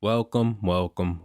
Welcome.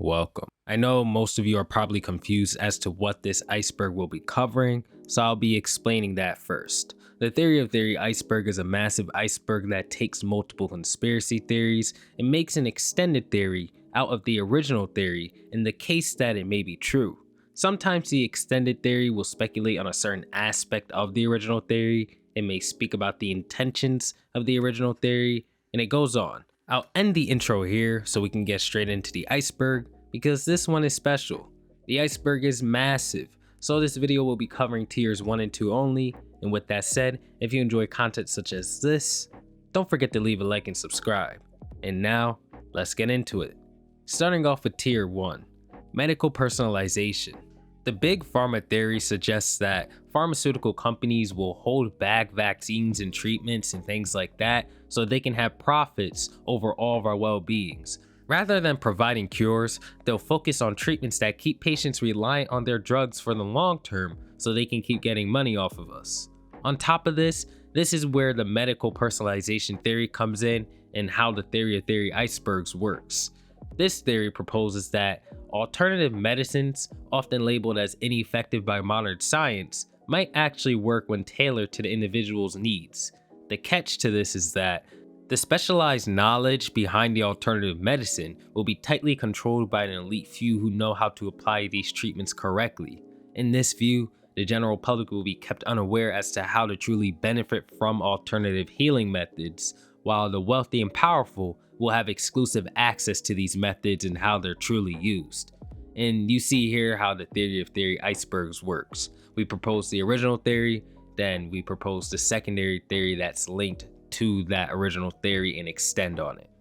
I know most of you are probably confused as to what this iceberg will be covering, so I'll be explaining that first. The theory of theory iceberg is a massive iceberg that takes multiple conspiracy theories and makes an extended theory out of the original theory in the case that it may be true. Sometimes the extended theory will speculate on a certain aspect of the original theory, it may speak about the intentions of the original theory, and it goes on. I'll end the intro here so we can get straight into the iceberg because this one is special. The iceberg is massive, so this video will be covering tiers 1 and 2 only. And with that said, if you enjoy content such as this, don't forget to leave a like and subscribe. And now, let's get into it. Starting off with tier 1, medical personalization. The big pharma theory suggests that pharmaceutical companies will hold back vaccines and treatments and things like that so they can have profits over all of our well-beings. Rather than providing cures, they'll focus on treatments that keep patients reliant on their drugs for the long term so they can keep getting money off of us. On top of this is where the medical personalization theory comes in and how the theory of theory icebergs works. This theory proposes that alternative medicines, often labeled as ineffective by modern science, might actually work when tailored to the individual's needs. The catch to this is that the specialized knowledge behind the alternative medicine will be tightly controlled by an elite few who know how to apply these treatments correctly. In this view, the general public will be kept unaware as to how to truly benefit from alternative healing methods, while the wealthy and powerful will have exclusive access to these methods and how they're truly used. And you see here how the theory of theory icebergs works. We propose the original theory, then we propose the secondary theory that's linked to that original theory and extend on it.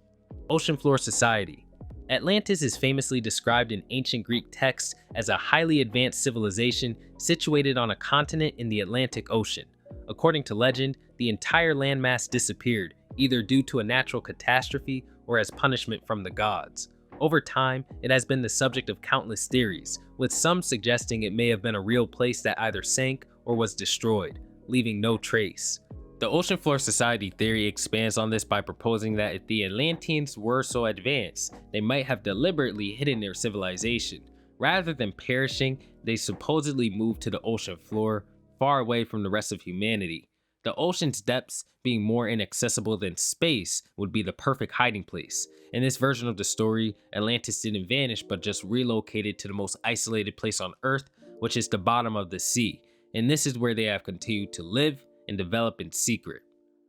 Ocean floor society. Atlantis is famously described in ancient Greek texts as a highly advanced civilization situated on a continent in the Atlantic Ocean. According to legend, the entire landmass disappeared, either due to a natural catastrophe or as punishment from the gods. Over time, it has been the subject of countless theories, with some suggesting it may have been a real place that either sank or was destroyed, leaving no trace. The ocean floor society theory expands on this by proposing that if the Atlanteans were so advanced, they might have deliberately hidden their civilization. Rather than perishing, they supposedly moved to the ocean floor, far away from the rest of humanity. The ocean's depths being more inaccessible than space would be the perfect hiding place. In this version of the story, Atlantis didn't vanish but just relocated to the most isolated place on Earth, which is the bottom of the sea. And this is where they have continued to live and develop in secret.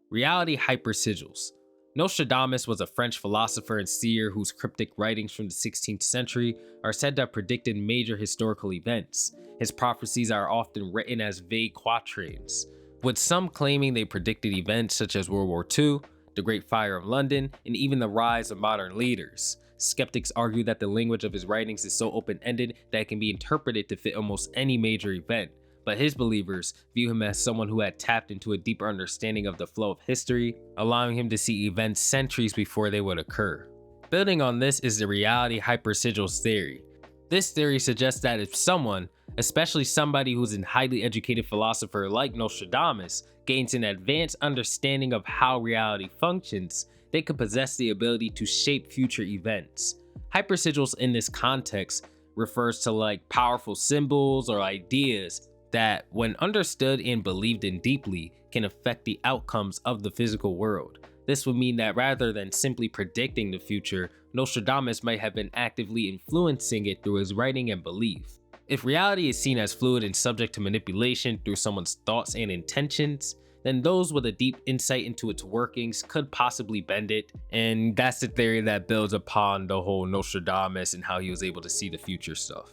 Reality hypersigils. Nostradamus was a French philosopher and seer whose cryptic writings from the 16th century are said to have predicted major historical events. His prophecies are often written as vague quatrains, with some claiming they predicted events such as World War II, the Great Fire of London, and even the rise of modern leaders. Skeptics argue that the language of his writings is so open-ended that it can be interpreted to fit almost any major event, but his believers view him as someone who had tapped into a deeper understanding of the flow of history, allowing him to see events centuries before they would occur. Building on this is the reality hypersigils theory. This theory suggests that if someone, especially somebody who's a highly educated philosopher like Nostradamus, gains an advanced understanding of how reality functions, they could possess the ability to shape future events. Hypersigils in this context refers to like powerful symbols or ideas that, when understood and believed in deeply, can affect the outcomes of the physical world. This would mean that rather than simply predicting the future, Nostradamus might have been actively influencing it through his writing and belief. If reality is seen as fluid and subject to manipulation through someone's thoughts and intentions, then those with a deep insight into its workings could possibly bend it, and that's the theory that builds upon the whole Nostradamus and how he was able to see the future stuff.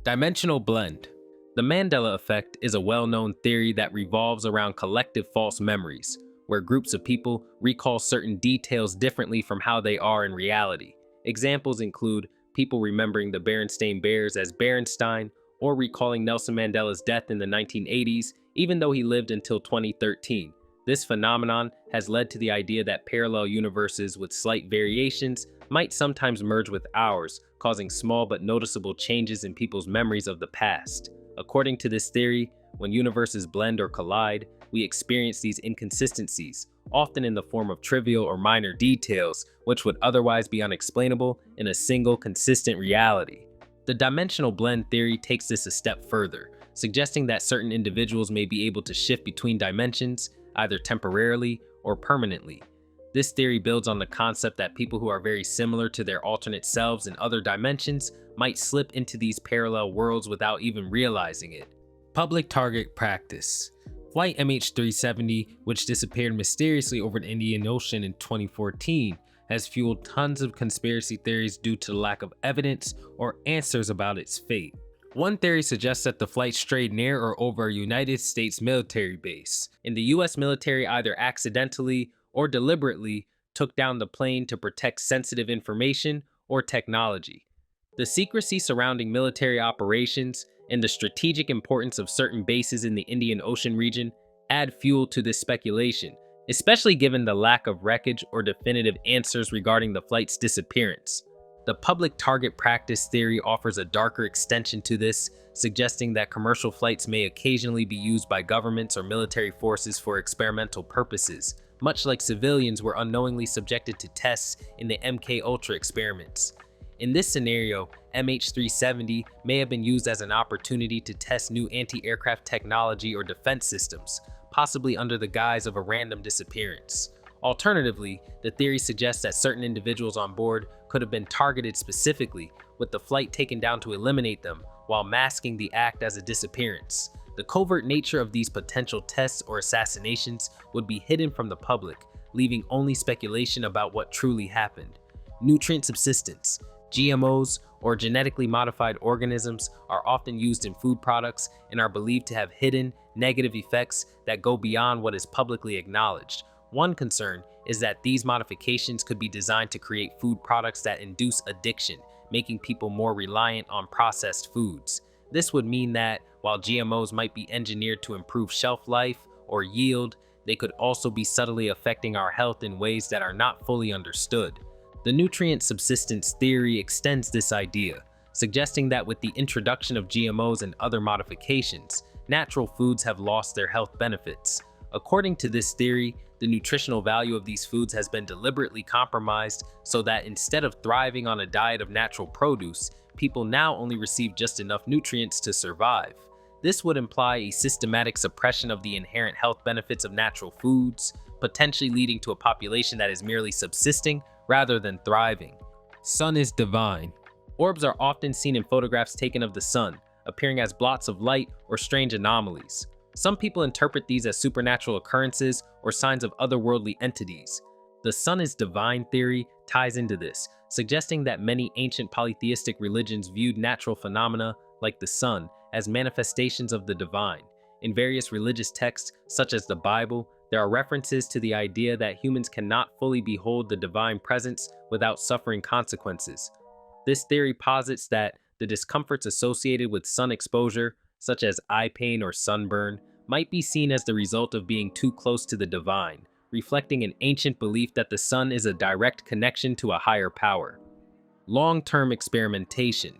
Dimensional blend. The Mandela effect is a well-known theory that revolves around collective false memories, where groups of people recall certain details differently from how they are in reality. Examples include people remembering the Berenstain Bears as Berenstein, or recalling Nelson Mandela's death in the 1980s, even though he lived until 2013. This phenomenon has led to the idea that parallel universes with slight variations might sometimes merge with ours, causing small but noticeable changes in people's memories of the past. According to this theory, when universes blend or collide, we experience these inconsistencies, often in the form of trivial or minor details, which would otherwise be unexplainable in a single consistent reality. The dimensional blend theory takes this a step further, suggesting that certain individuals may be able to shift between dimensions, either temporarily or permanently. This theory builds on the concept that people who are very similar to their alternate selves in other dimensions might slip into these parallel worlds without even realizing it. Public target practice. Flight MH370, which disappeared mysteriously over the Indian Ocean in 2014, has fueled tons of conspiracy theories due to the lack of evidence or answers about its fate. One theory suggests that the flight strayed near or over a United States military base, and the US military either accidentally or deliberately took down the plane to protect sensitive information or technology. The secrecy surrounding military operations and the strategic importance of certain bases in the Indian Ocean region add fuel to this speculation, especially given the lack of wreckage or definitive answers regarding the flight's disappearance. The public target practice theory offers a darker extension to this, suggesting that commercial flights may occasionally be used by governments or military forces for experimental purposes, much like civilians were unknowingly subjected to tests in the MK Ultra experiments. In this scenario, MH370 may have been used as an opportunity to test new anti-aircraft technology or defense systems, possibly under the guise of a random disappearance. Alternatively, the theory suggests that certain individuals on board could have been targeted specifically, with the flight taken down to eliminate them, while masking the act as a disappearance. The covert nature of these potential tests or assassinations would be hidden from the public, leaving only speculation about what truly happened. Nutrient subsistence. GMOs, or genetically modified organisms, are often used in food products and are believed to have hidden, negative effects that go beyond what is publicly acknowledged. One concern is that these modifications could be designed to create food products that induce addiction, making people more reliant on processed foods. This would mean that, while GMOs might be engineered to improve shelf life or yield, they could also be subtly affecting our health in ways that are not fully understood. The nutrient subsistence theory extends this idea, suggesting that with the introduction of GMOs and other modifications, natural foods have lost their health benefits. According to this theory, the nutritional value of these foods has been deliberately compromised so that instead of thriving on a diet of natural produce, people now only receive just enough nutrients to survive. This would imply a systematic suppression of the inherent health benefits of natural foods, potentially leading to a population that is merely subsisting rather than thriving. Sun is divine. Orbs are often seen in photographs taken of the sun, appearing as blots of light or strange anomalies. Some people interpret these as supernatural occurrences or signs of otherworldly entities. The sun is divine theory ties into this, suggesting that many ancient polytheistic religions viewed natural phenomena, like the sun, as manifestations of the divine. In various religious texts, such as the Bible, there are references to the idea that humans cannot fully behold the divine presence without suffering consequences. This theory posits that the discomforts associated with sun exposure, such as eye pain or sunburn, might be seen as the result of being too close to the divine, reflecting an ancient belief that the sun is a direct connection to a higher power. Long-term experimentation.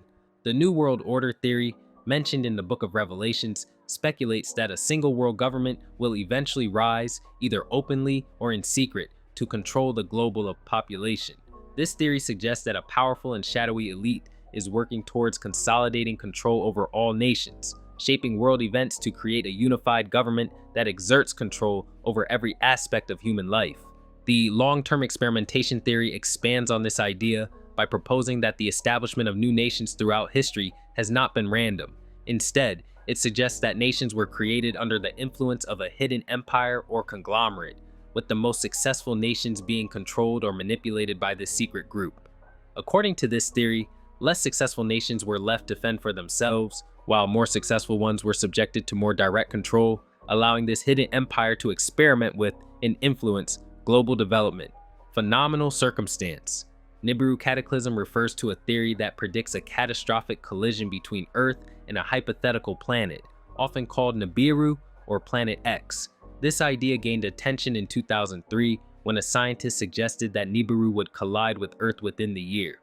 The New World Order theory, mentioned in the Book of Revelations, speculates that a single world government will eventually rise, either openly or in secret, to control the global population. This theory suggests that a powerful and shadowy elite is working towards consolidating control over all nations, shaping world events to create a unified government that exerts control over every aspect of human life. The long-term experimentation theory expands on this idea by proposing that the establishment of new nations throughout history has not been random. Instead, it suggests that nations were created under the influence of a hidden empire or conglomerate, with the most successful nations being controlled or manipulated by this secret group. According to this theory, less successful nations were left to fend for themselves, while more successful ones were subjected to more direct control, allowing this hidden empire to experiment with and influence global development. Phenomenal circumstance. Nibiru cataclysm refers to a theory that predicts a catastrophic collision between Earth and a hypothetical planet, often called Nibiru or Planet X. This idea gained attention in 2003 when a scientist suggested that Nibiru would collide with Earth within the year.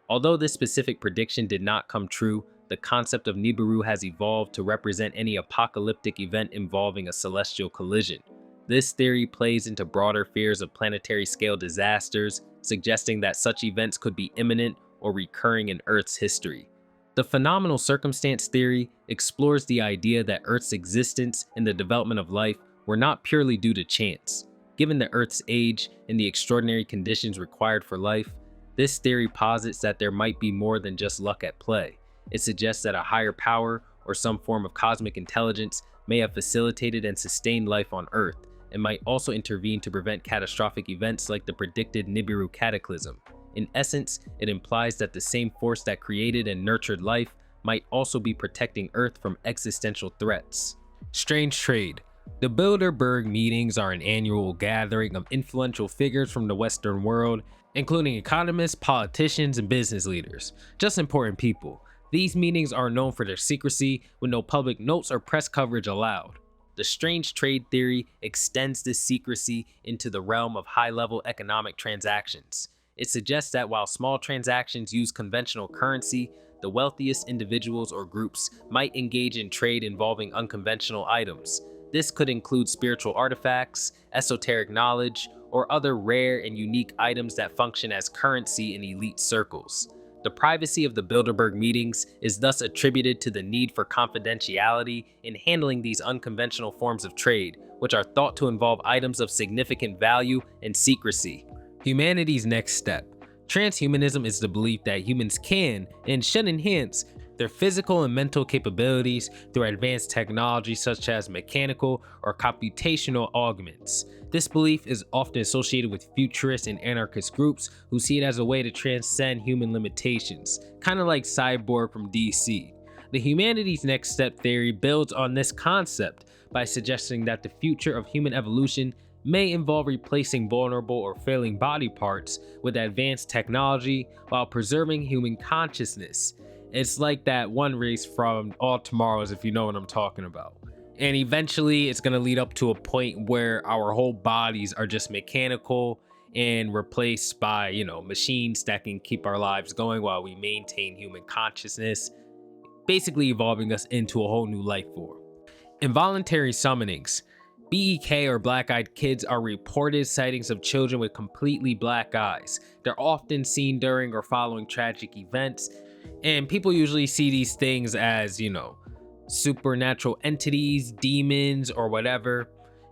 Although this specific prediction did not come true, the concept of Nibiru has evolved to represent any apocalyptic event involving a celestial collision. This theory plays into broader fears of planetary scale disasters, suggesting that such events could be imminent or recurring in Earth's history. The phenomenal circumstance theory explores the idea that Earth's existence and the development of life were not purely due to chance. Given the Earth's age and the extraordinary conditions required for life, this theory posits that there might be more than just luck at play. It suggests that a higher power or some form of cosmic intelligence may have facilitated and sustained life on Earth, and might also intervene to prevent catastrophic events like the predicted Nibiru cataclysm. In essence, it implies that the same force that created and nurtured life might also be protecting Earth from existential threats. Strange trade. The Bilderberg meetings are an annual gathering of influential figures from the Western world, including economists, politicians, and business leaders. Just important people. These meetings are known for their secrecy, with no public notes or press coverage allowed. The strange trade theory extends this secrecy into the realm of high-level economic transactions. It suggests that while small transactions use conventional currency, the wealthiest individuals or groups might engage in trade involving unconventional items. This could include spiritual artifacts, esoteric knowledge, or other rare and unique items that function as currency in elite circles. The privacy of the Bilderberg meetings is thus attributed to the need for confidentiality in handling these unconventional forms of trade, which are thought to involve items of significant value and secrecy. Humanity's next step. Transhumanism is the belief that humans can and should enhance their physical and mental capabilities through advanced technology such as mechanical or computational augments. This belief is often associated with futurist and anarchist groups who see it as a way to transcend human limitations, kind of like Cyborg from DC. The Humanity's Next Step theory builds on this concept by suggesting that the future of human evolution may involve replacing vulnerable or failing body parts with advanced technology while preserving human consciousness. It's like that one race from All Tomorrows, if you know what I'm talking about. And eventually it's going to lead up to a point where our whole bodies are just mechanical and replaced by, machines that can keep our lives going while we maintain human consciousness, basically evolving us into a whole new life form. Involuntary summonings. BEK or black-eyed kids are reported sightings of children with completely black eyes. They're often seen during or following tragic events, and people usually see these things as, supernatural entities, demons, or whatever.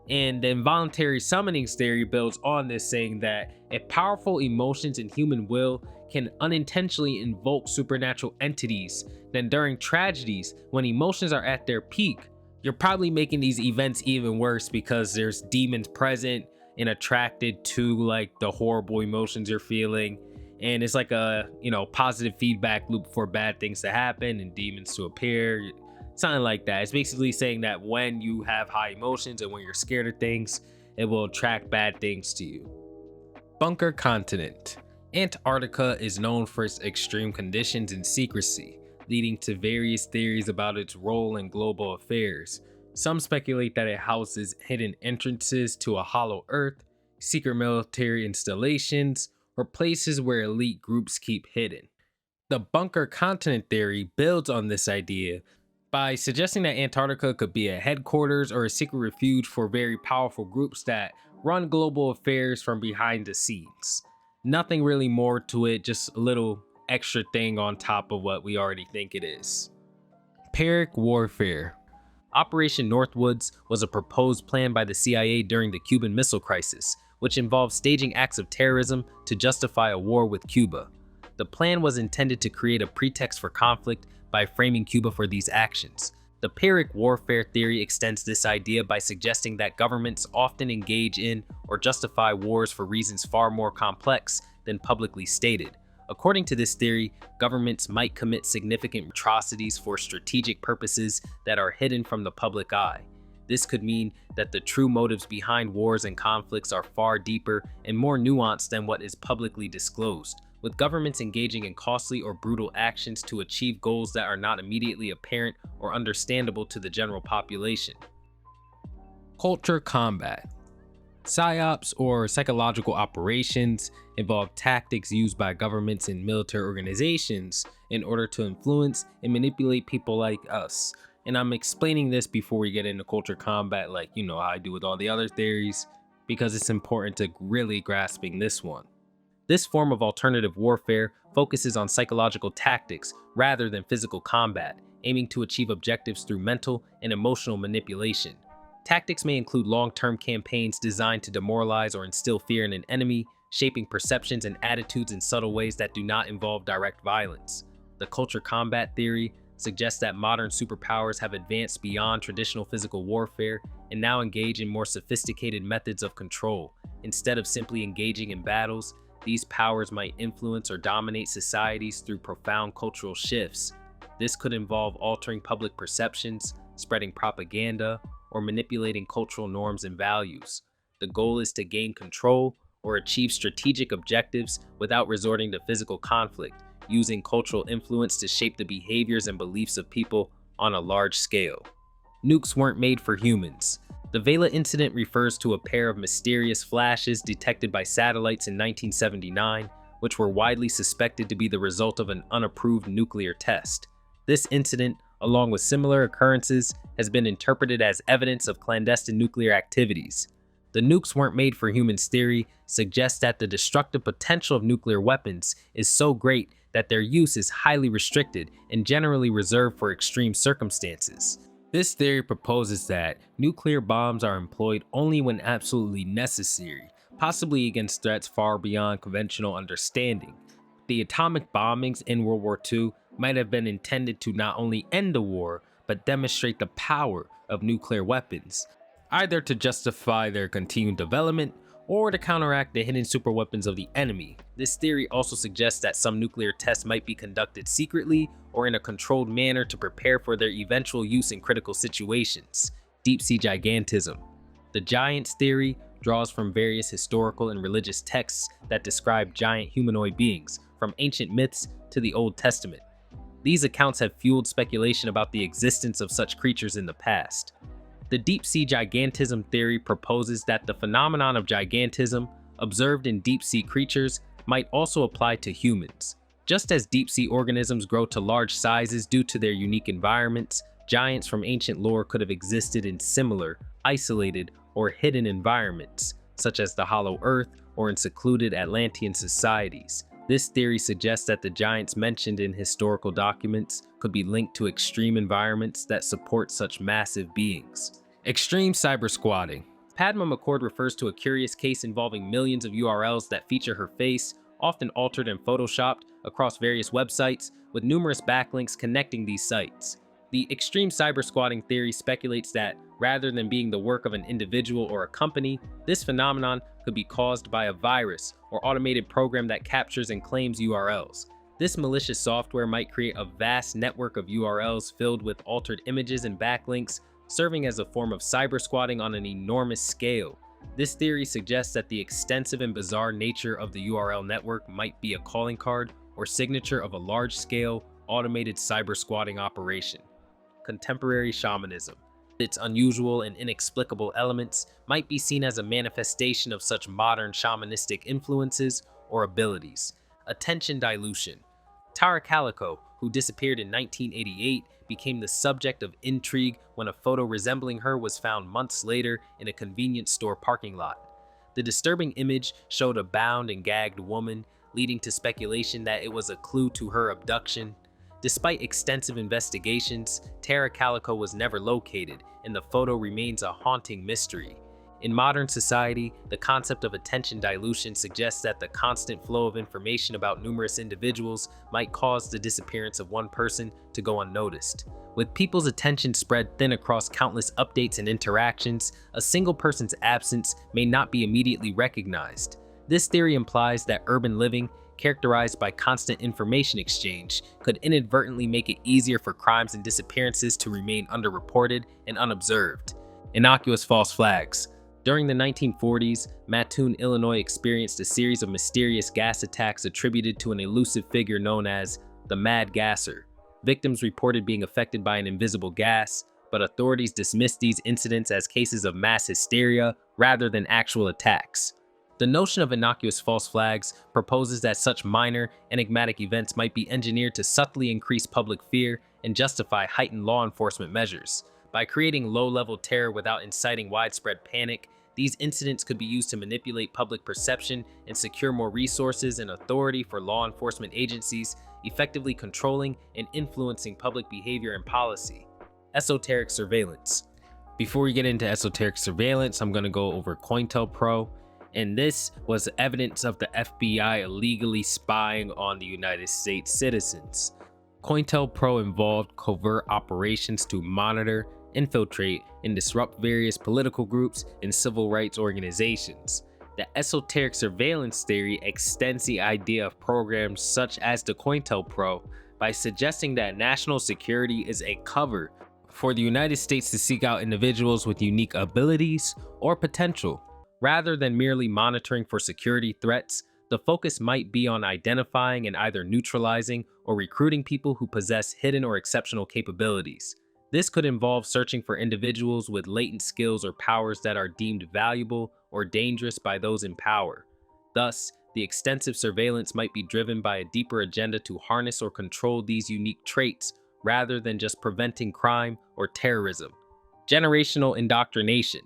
And the involuntary summonings theory builds on this, saying that if powerful emotions and human will can unintentionally invoke supernatural entities, then during tragedies, when emotions are at their peak, you're probably making these events even worse because there's demons present and attracted to like the horrible emotions you're feeling. And it's like a, positive feedback loop for bad things to happen and demons to appear. Something like that. It's basically saying that when you have high emotions and when you're scared of things, it will attract bad things to you. Bunker continent. Antarctica is known for its extreme conditions and secrecy, leading to various theories about its role in global affairs. Some speculate that it houses hidden entrances to a hollow Earth, secret military installations, or places where elite groups keep hidden. The bunker continent theory builds on this idea by suggesting that Antarctica could be a headquarters or a secret refuge for very powerful groups that run global affairs from behind the scenes. Nothing really more to it, just a little extra thing on top of what we already think it is. Pyrrhic warfare. Operation Northwoods was a proposed plan by the CIA during the Cuban Missile Crisis, which involved staging acts of terrorism to justify a war with Cuba. The plan was intended to create a pretext for conflict by framing Cuba for these actions. The Pyrrhic warfare theory extends this idea by suggesting that governments often engage in or justify wars for reasons far more complex than publicly stated. According to this theory, governments might commit significant atrocities for strategic purposes that are hidden from the public eye. This could mean that the true motives behind wars and conflicts are far deeper and more nuanced than what is publicly disclosed, with governments engaging in costly or brutal actions to achieve goals that are not immediately apparent or understandable to the general population. Culture combat. PSYOPs, or psychological operations, involve tactics used by governments and military organizations in order to influence and manipulate people like us. And I'm explaining this before we get into culture combat, like, how I do with all the other theories, because it's important to really grasping this one. This form of alternative warfare focuses on psychological tactics rather than physical combat, aiming to achieve objectives through mental and emotional manipulation. Tactics may include long-term campaigns designed to demoralize or instill fear in an enemy, shaping perceptions and attitudes in subtle ways that do not involve direct violence. The culture combat theory suggests that modern superpowers have advanced beyond traditional physical warfare and now engage in more sophisticated methods of control. Instead of simply engaging in battles, these powers might influence or dominate societies through profound cultural shifts. This could involve altering public perceptions, spreading propaganda, or manipulating cultural norms and values. The goal is to gain control or achieve strategic objectives without resorting to physical conflict, using cultural influence to shape the behaviors and beliefs of people on a large scale. Nukes weren't made for humans. The Vela incident refers to a pair of mysterious flashes detected by satellites in 1979, which were widely suspected to be the result of an unapproved nuclear test. This incident, along with similar occurrences, has been interpreted as evidence of clandestine nuclear activities. The nukes weren't made for humans theory suggests that the destructive potential of nuclear weapons is so great that their use is highly restricted and generally reserved for extreme circumstances. This theory proposes that nuclear bombs are employed only when absolutely necessary, possibly against threats far beyond conventional understanding. The atomic bombings in World War II might have been intended to not only end the war, but demonstrate the power of nuclear weapons, either to justify their continued development or to counteract the hidden superweapons of the enemy. This theory also suggests that some nuclear tests might be conducted secretly or in a controlled manner to prepare for their eventual use in critical situations. Deep sea gigantism. The giants theory draws from various historical and religious texts that describe giant humanoid beings, from ancient myths to the Old Testament. These accounts have fueled speculation about the existence of such creatures in the past. The deep sea gigantism theory proposes that the phenomenon of gigantism observed in deep sea creatures might also apply to humans. Just as deep sea organisms grow to large sizes due to their unique environments, giants from ancient lore could have existed in similar, isolated, or hidden environments, such as the Hollow Earth or in secluded Atlantean societies. This theory suggests that the giants mentioned in historical documents could be linked to extreme environments that support such massive beings. Extreme cyber squatting. Padma McCord refers to a curious case involving millions of URLs that feature her face, often altered and photoshopped, across various websites, with numerous backlinks connecting these sites. The extreme cyber squatting theory speculates that, rather than being the work of an individual or a company, this phenomenon could be caused by a virus or automated program that captures and claims URLs. This malicious software might create a vast network of URLs filled with altered images and backlinks, serving as a form of cyber squatting on an enormous scale. This theory suggests that the extensive and bizarre nature of the URL network might be a calling card or signature of a large-scale, automated cyber squatting operation. Contemporary shamanism. Its unusual and inexplicable elements might be seen as a manifestation of such modern shamanistic influences or abilities. Attention dilution. Tara Calico, who disappeared in 1988, became the subject of intrigue when a photo resembling her was found months later in a convenience store parking lot. The disturbing image showed a bound and gagged woman, leading to speculation that it was a clue to her abduction. Despite extensive investigations, Tara Calico was never located, and the photo remains a haunting mystery. In modern society, the concept of attention dilution suggests that the constant flow of information about numerous individuals might cause the disappearance of one person to go unnoticed. With people's attention spread thin across countless updates and interactions, a single person's absence may not be immediately recognized. This theory implies that urban living, characterized by constant information exchange, could inadvertently make it easier for crimes and disappearances to remain underreported and unobserved. Innocuous false flags. During the 1940s, Mattoon, Illinois experienced a series of mysterious gas attacks attributed to an elusive figure known as the Mad Gasser. Victims reported being affected by an invisible gas, but authorities dismiss these incidents as cases of mass hysteria rather than actual attacks. The notion of innocuous false flags proposes that such minor, enigmatic events might be engineered to subtly increase public fear and justify heightened law enforcement measures. By creating low-level terror without inciting widespread panic, these incidents could be used to manipulate public perception and secure more resources and authority for law enforcement agencies, effectively controlling and influencing public behavior and policy. Esoteric surveillance. Before we get into esoteric surveillance, I'm going to go over COINTELPRO, and this was evidence of the FBI illegally spying on the United States citizens. COINTELPRO involved covert operations to monitor, infiltrate, and disrupt various political groups and civil rights organizations. The esoteric surveillance theory extends the idea of programs such as the COINTELPRO by suggesting that national security is a cover for the United States to seek out individuals with unique abilities or potential. Rather than merely monitoring for security threats, the focus might be on identifying and either neutralizing or recruiting people who possess hidden or exceptional capabilities. This could involve searching for individuals with latent skills or powers that are deemed valuable or dangerous by those in power. Thus, the extensive surveillance might be driven by a deeper agenda to harness or control these unique traits rather than just preventing crime or terrorism. Generational indoctrination.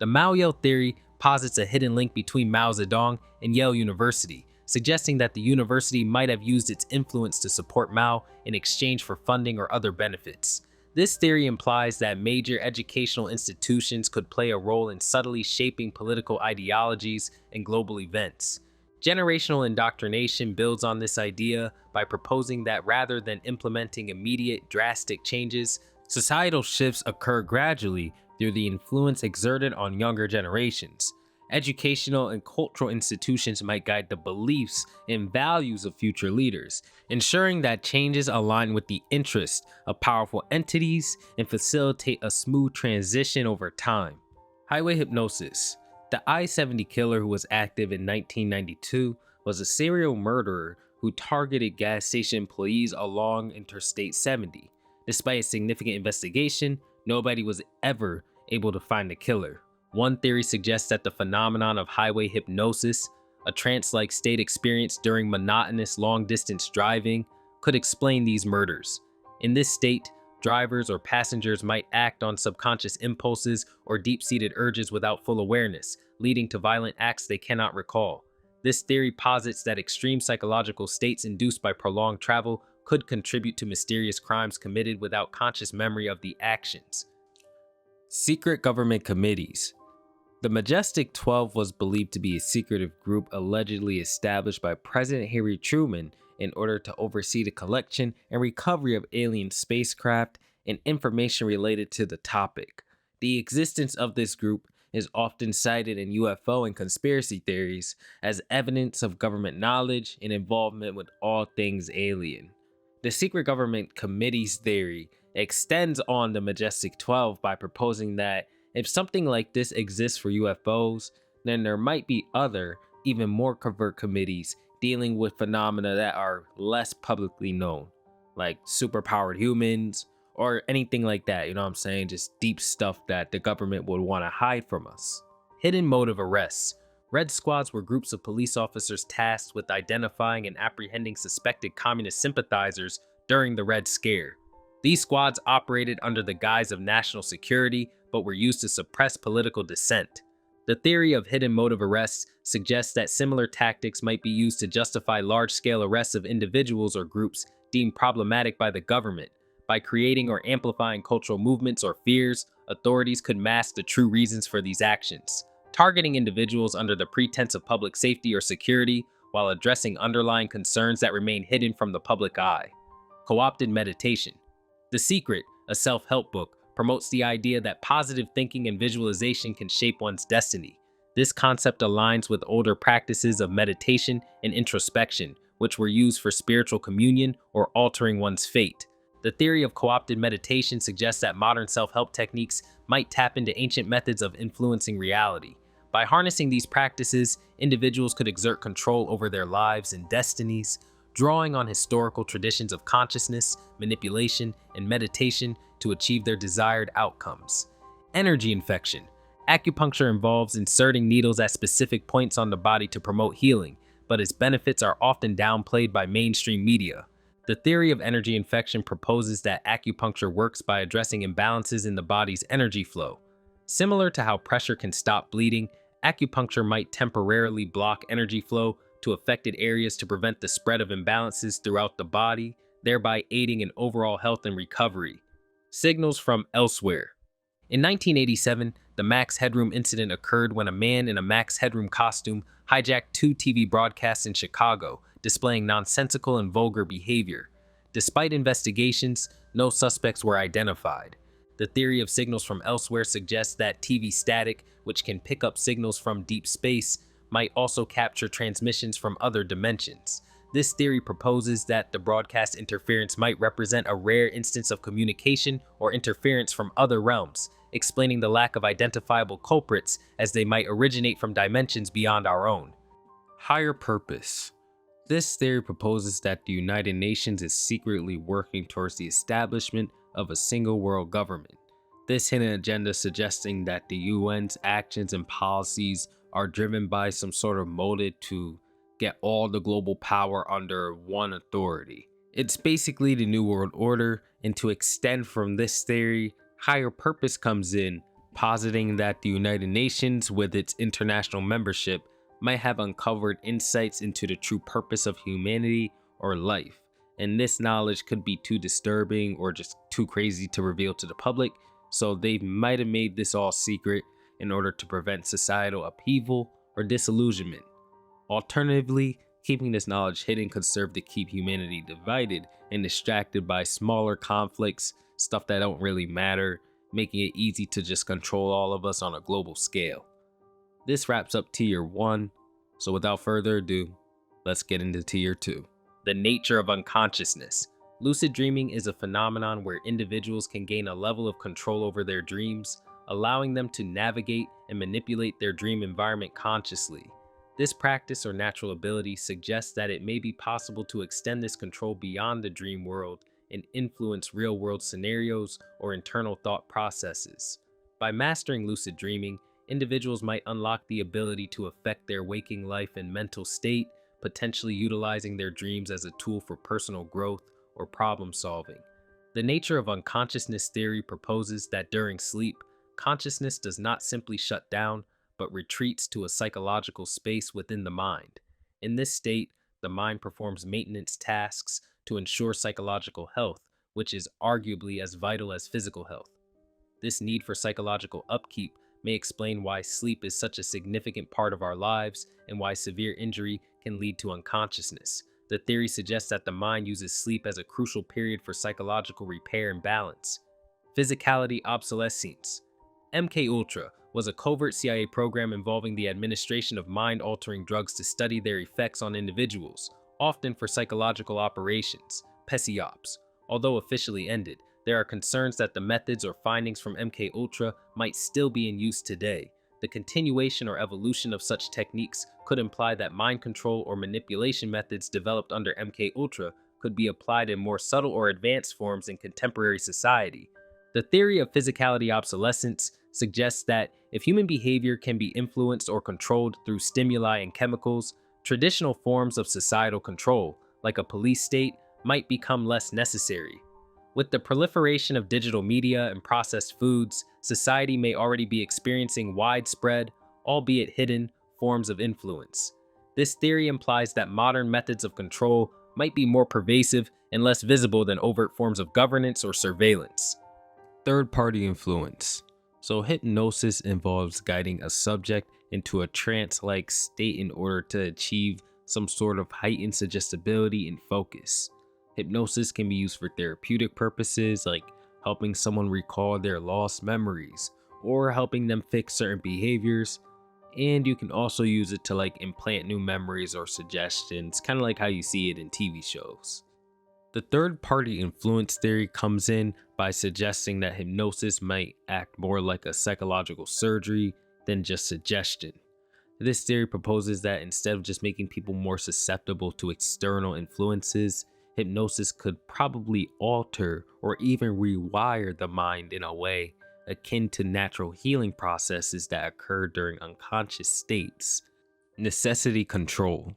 The Mao-Yale theory posits a hidden link between Mao Zedong and Yale University, suggesting that the university might have used its influence to support Mao in exchange for funding or other benefits. This theory implies that major educational institutions could play a role in subtly shaping political ideologies and global events. Generational indoctrination builds on this idea by proposing that rather than implementing immediate, drastic changes, societal shifts occur gradually through the influence exerted on younger generations. Educational and cultural institutions might guide the beliefs and values of future leaders, ensuring that changes align with the interests of powerful entities and facilitate a smooth transition over time. Highway hypnosis. The I-70 killer, who was active in 1992, was a serial murderer who targeted gas station employees along Interstate 70. Despite a significant investigation, nobody was ever able to find the killer. One theory suggests that the phenomenon of highway hypnosis, a trance-like state experienced during monotonous long-distance driving, could explain these murders. In this state, drivers or passengers might act on subconscious impulses or deep-seated urges without full awareness, leading to violent acts they cannot recall. This theory posits that extreme psychological states induced by prolonged travel could contribute to mysterious crimes committed without conscious memory of the actions. Secret government committees. The Majestic 12 was believed to be a secretive group allegedly established by President Harry Truman in order to oversee the collection and recovery of alien spacecraft and information related to the topic. The existence of this group is often cited in UFO and conspiracy theories as evidence of government knowledge and involvement with all things alien. The secret government committees theory extends on the Majestic 12 by proposing that if something like this exists for UFOs, then there might be other, even more covert committees dealing with phenomena that are less publicly known, like superpowered humans or anything like that, you know what I'm saying? Just deep stuff that the government would want to hide from us. Hidden mode of arrests. Red squads were groups of police officers tasked with identifying and apprehending suspected communist sympathizers during the Red Scare. These squads operated under the guise of national security, but were used to suppress political dissent. The theory of hidden mode of arrests suggests that similar tactics might be used to justify large-scale arrests of individuals or groups deemed problematic by the government. By creating or amplifying cultural movements or fears, authorities could mask the true reasons for these actions, targeting individuals under the pretense of public safety or security while addressing underlying concerns that remain hidden from the public eye. Co-opted meditation. The Secret, a self-help book, promotes the idea that positive thinking and visualization can shape one's destiny. This concept aligns with older practices of meditation and introspection, which were used for spiritual communion or altering one's fate. The theory of co-opted meditation suggests that modern self-help techniques might tap into ancient methods of influencing reality. By harnessing these practices, individuals could exert control over their lives and destinies, drawing on historical traditions of consciousness, manipulation, and meditation to achieve their desired outcomes. Energy infection. Acupuncture involves inserting needles at specific points on the body to promote healing, but its benefits are often downplayed by mainstream media. The theory of energy infection proposes that acupuncture works by addressing imbalances in the body's energy flow. Similar to how pressure can stop bleeding, acupuncture might temporarily block energy flow to affected areas to prevent the spread of imbalances throughout the body, thereby aiding in overall health and recovery. Signals from elsewhere. In 1987, the Max Headroom incident occurred when a man in a Max Headroom costume hijacked two TV broadcasts in Chicago, displaying nonsensical and vulgar behavior. Despite investigations, no suspects were identified. The theory of signals from elsewhere suggests that TV static, which can pick up signals from deep space, might also capture transmissions from other dimensions. This theory proposes that the broadcast interference might represent a rare instance of communication or interference from other realms, explaining the lack of identifiable culprits as they might originate from dimensions beyond our own. Higher purpose. This theory proposes that the United Nations is secretly working towards the establishment of a single world government. This hidden agenda suggesting that the UN's actions and policies are driven by some sort of motive to get all the global power under one authority. It's basically the New World Order, and to extend from this theory, higher purpose comes in, positing that the United Nations, with its international membership, might have uncovered insights into the true purpose of humanity or life, and this knowledge could be too disturbing or just too crazy to reveal to the public, so they might have made this all secret in order to prevent societal upheaval or disillusionment. Alternatively, keeping this knowledge hidden could serve to keep humanity divided and distracted by smaller conflicts, stuff that don't really matter, making it easy to just control all of us on a global scale. This wraps up Tier 1, so without further ado, let's get into Tier 2. The nature of unconsciousness. Lucid dreaming is a phenomenon where individuals can gain a level of control over their dreams, allowing them to navigate and manipulate their dream environment consciously. This practice or natural ability suggests that it may be possible to extend this control beyond the dream world and influence real-world scenarios or internal thought processes. By mastering lucid dreaming, individuals might unlock the ability to affect their waking life and mental state, potentially utilizing their dreams as a tool for personal growth or problem solving. The nature of unconsciousness theory proposes that during sleep, consciousness does not simply shut down, but retreats to a psychological space within the mind. In this state, the mind performs maintenance tasks to ensure psychological health, which is arguably as vital as physical health. This need for psychological upkeep may explain why sleep is such a significant part of our lives and why severe injury can lead to unconsciousness. The theory suggests that the mind uses sleep as a crucial period for psychological repair and balance. Physicality obsolescence. MKUltra was a covert CIA program involving the administration of mind-altering drugs to study their effects on individuals, often for psychological operations, PSYOPs. Although officially ended, there are concerns that the methods or findings from MKUltra might still be in use today. The continuation or evolution of such techniques could imply that mind control or manipulation methods developed under MKUltra could be applied in more subtle or advanced forms in contemporary society. The theory of physicality obsolescence suggests that if human behavior can be influenced or controlled through stimuli and chemicals, traditional forms of societal control, like a police state, might become less necessary. With the proliferation of digital media and processed foods, society may already be experiencing widespread, albeit hidden, forms of influence. This theory implies that modern methods of control might be more pervasive and less visible than overt forms of governance or surveillance. Third-party influence. So hypnosis involves guiding a subject into a trance-like state in order to achieve some sort of heightened suggestibility and focus. Hypnosis can be used for therapeutic purposes, like helping someone recall their lost memories or helping them fix certain behaviors. And you can also use it to implant new memories or suggestions, kind of like how you see it in TV shows. The third-party influence theory comes in by suggesting that hypnosis might act more like a psychological surgery than just suggestion. This theory proposes that instead of just making people more susceptible to external influences, hypnosis could probably alter or even rewire the mind in a way akin to natural healing processes that occur during unconscious states. Necessity control.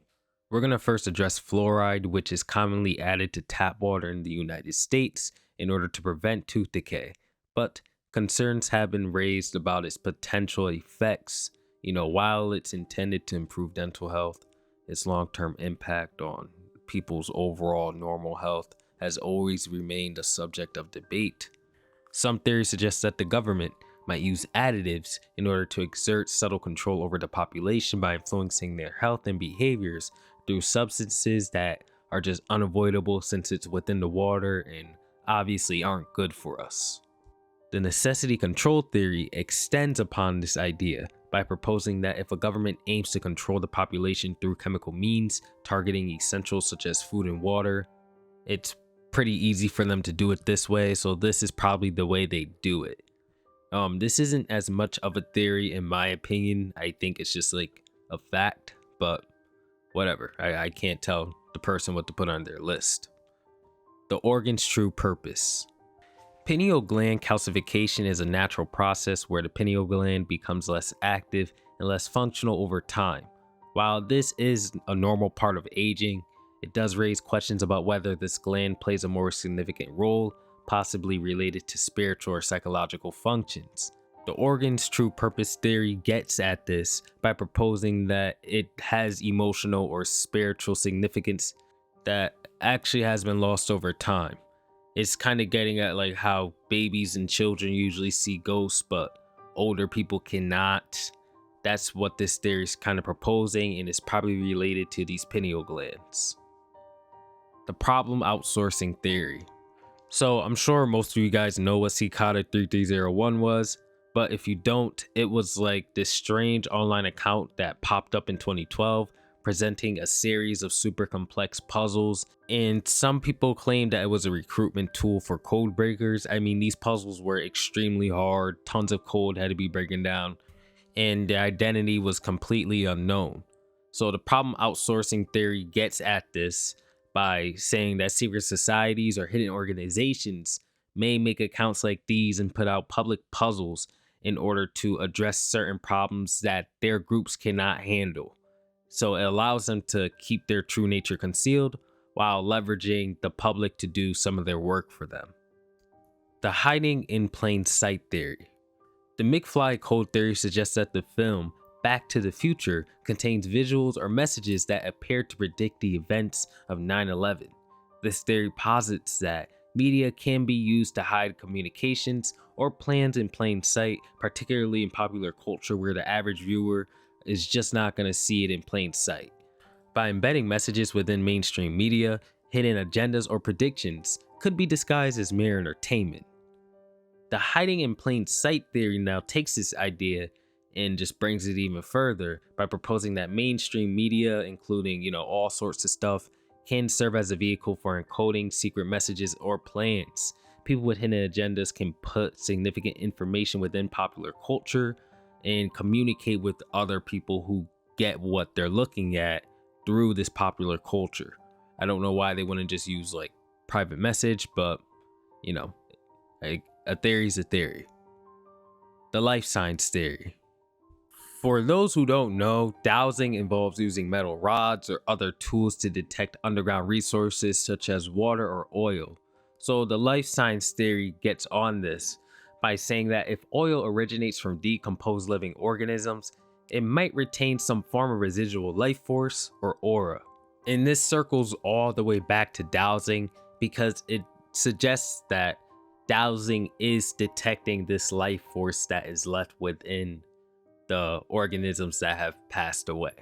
We're going to first address fluoride, which is commonly added to tap water in the United States in order to prevent tooth decay, but concerns have been raised about its potential effects. While it's intended to improve dental health, its long term impact on people's overall normal health has always remained a subject of debate. Some theories suggest that the government might use additives in order to exert subtle control over the population by influencing their health and behaviors through substances that are just unavoidable since it's within the water and obviously aren't good for us. The necessity control theory extends upon this idea by proposing that if a government aims to control the population through chemical means, targeting essentials such as food and water, it's pretty easy for them to do it this way, so this is probably the way they do it. This isn't as much of a theory in my opinion. I think it's just like a fact, but whatever. I can't tell the person what to put on their list. The organ's true purpose. Pineal gland calcification is a natural process where the pineal gland becomes less active and less functional over time. While this is a normal part of aging, it does raise questions about whether this gland plays a more significant role, possibly related to spiritual or psychological functions. The organ's true purpose theory gets at this by proposing that it has emotional or spiritual significance that actually has been lost over time. It's kind of getting at like how babies and children usually see ghosts, but older people cannot. That's what this theory is kind of proposing, and it's probably related to these pineal glands. The problem outsourcing theory. So I'm sure most of you guys know what Cicada 3301 was, but if you don't, it was like this strange online account that popped up in 2012 presenting a series of super complex puzzles, and some people claim that it was a recruitment tool for code breakers. I mean, these puzzles were extremely hard, tons of code had to be broken down, and the identity was completely unknown. So the problem outsourcing theory gets at this by saying that secret societies or hidden organizations may make accounts like these and put out public puzzles in order to address certain problems that their groups cannot handle. So it allows them to keep their true nature concealed while leveraging the public to do some of their work for them. The hiding in plain sight theory. The McFly code theory suggests that the film Back to the Future contains visuals or messages that appear to predict the events of 9/11. This theory posits that media can be used to hide communications or plans in plain sight, particularly in popular culture where the average viewer is just not going to see it in plain sight. By embedding messages within mainstream media, hidden agendas or predictions could be disguised as mere entertainment. The hiding in plain sight theory now takes this idea and just brings it even further by proposing that mainstream media, including, all sorts of stuff, can serve as a vehicle for encoding secret messages or plans. People with hidden agendas can put significant information within popular culture and communicate with other people who get what they're looking at through this popular culture. I don't know why they wouldn't just use like private message, but a theory's a theory. The life science theory. For those who don't know, dowsing involves using metal rods or other tools to detect underground resources such as water or oil. So the life science theory gets on this by saying that if oil originates from decomposed living organisms, it might retain some form of residual life force or aura. And this circles all the way back to dowsing because it suggests that dowsing is detecting this life force that is left within the organisms that have passed away.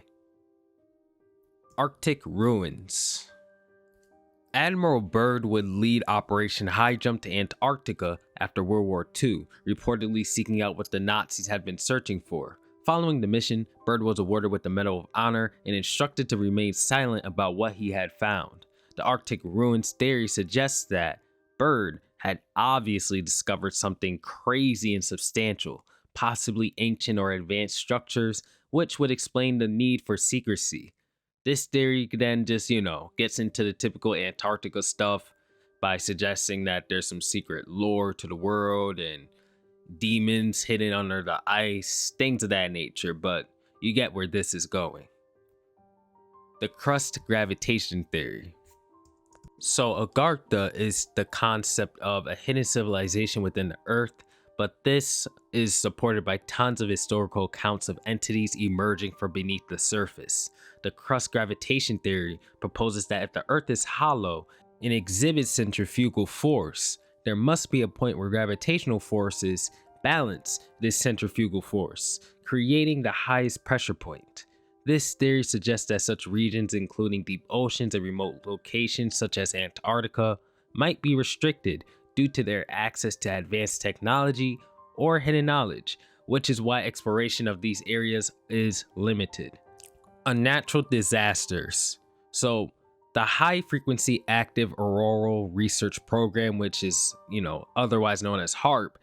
Arctic ruins. Admiral Byrd would lead Operation High Jump to Antarctica after World War II, reportedly seeking out what the Nazis had been searching for. Following the mission, Byrd was awarded with the Medal of Honor and instructed to remain silent about what he had found. The Arctic ruins theory suggests that Byrd had obviously discovered something crazy and substantial, possibly ancient or advanced structures which would explain the need for secrecy. This theory then just, gets into the typical Antarctica stuff by suggesting that there's some secret lore to the world and demons hidden under the ice, things of that nature, but you get where this is going. The crust gravitation theory. So, Agartha is the concept of a hidden civilization within the Earth, but this is supported by tons of historical accounts of entities emerging from beneath the surface. The crust gravitation theory proposes that if the Earth is hollow and exhibits centrifugal force, there must be a point where gravitational forces balance this centrifugal force, creating the highest pressure point. This theory suggests that such regions, including deep oceans and remote locations such as Antarctica, might be restricted due to their access to advanced technology or hidden knowledge, which is why exploration of these areas is limited. Unnatural disasters. So, the High Frequency Active Auroral Research Program, which is, otherwise known as HARP,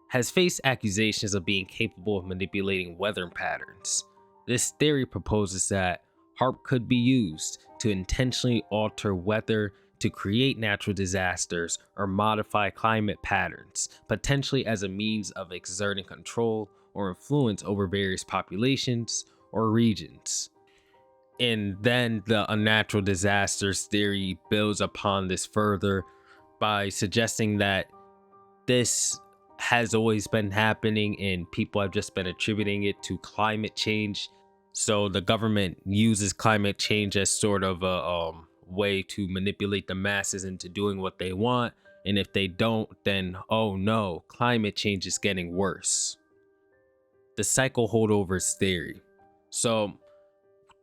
has faced accusations of being capable of manipulating weather patterns. This theory proposes that HARP could be used to intentionally alter weather to create natural disasters or modify climate patterns, potentially as a means of exerting control or influence over various populations or regions. And then the unnatural disasters theory builds upon this further by suggesting that this has always been happening and people have just been attributing it to climate change. So the government uses climate change as sort of a way to manipulate the masses into doing what they want. And if they don't, then, oh no, climate change is getting worse. The cycle holdovers theory. So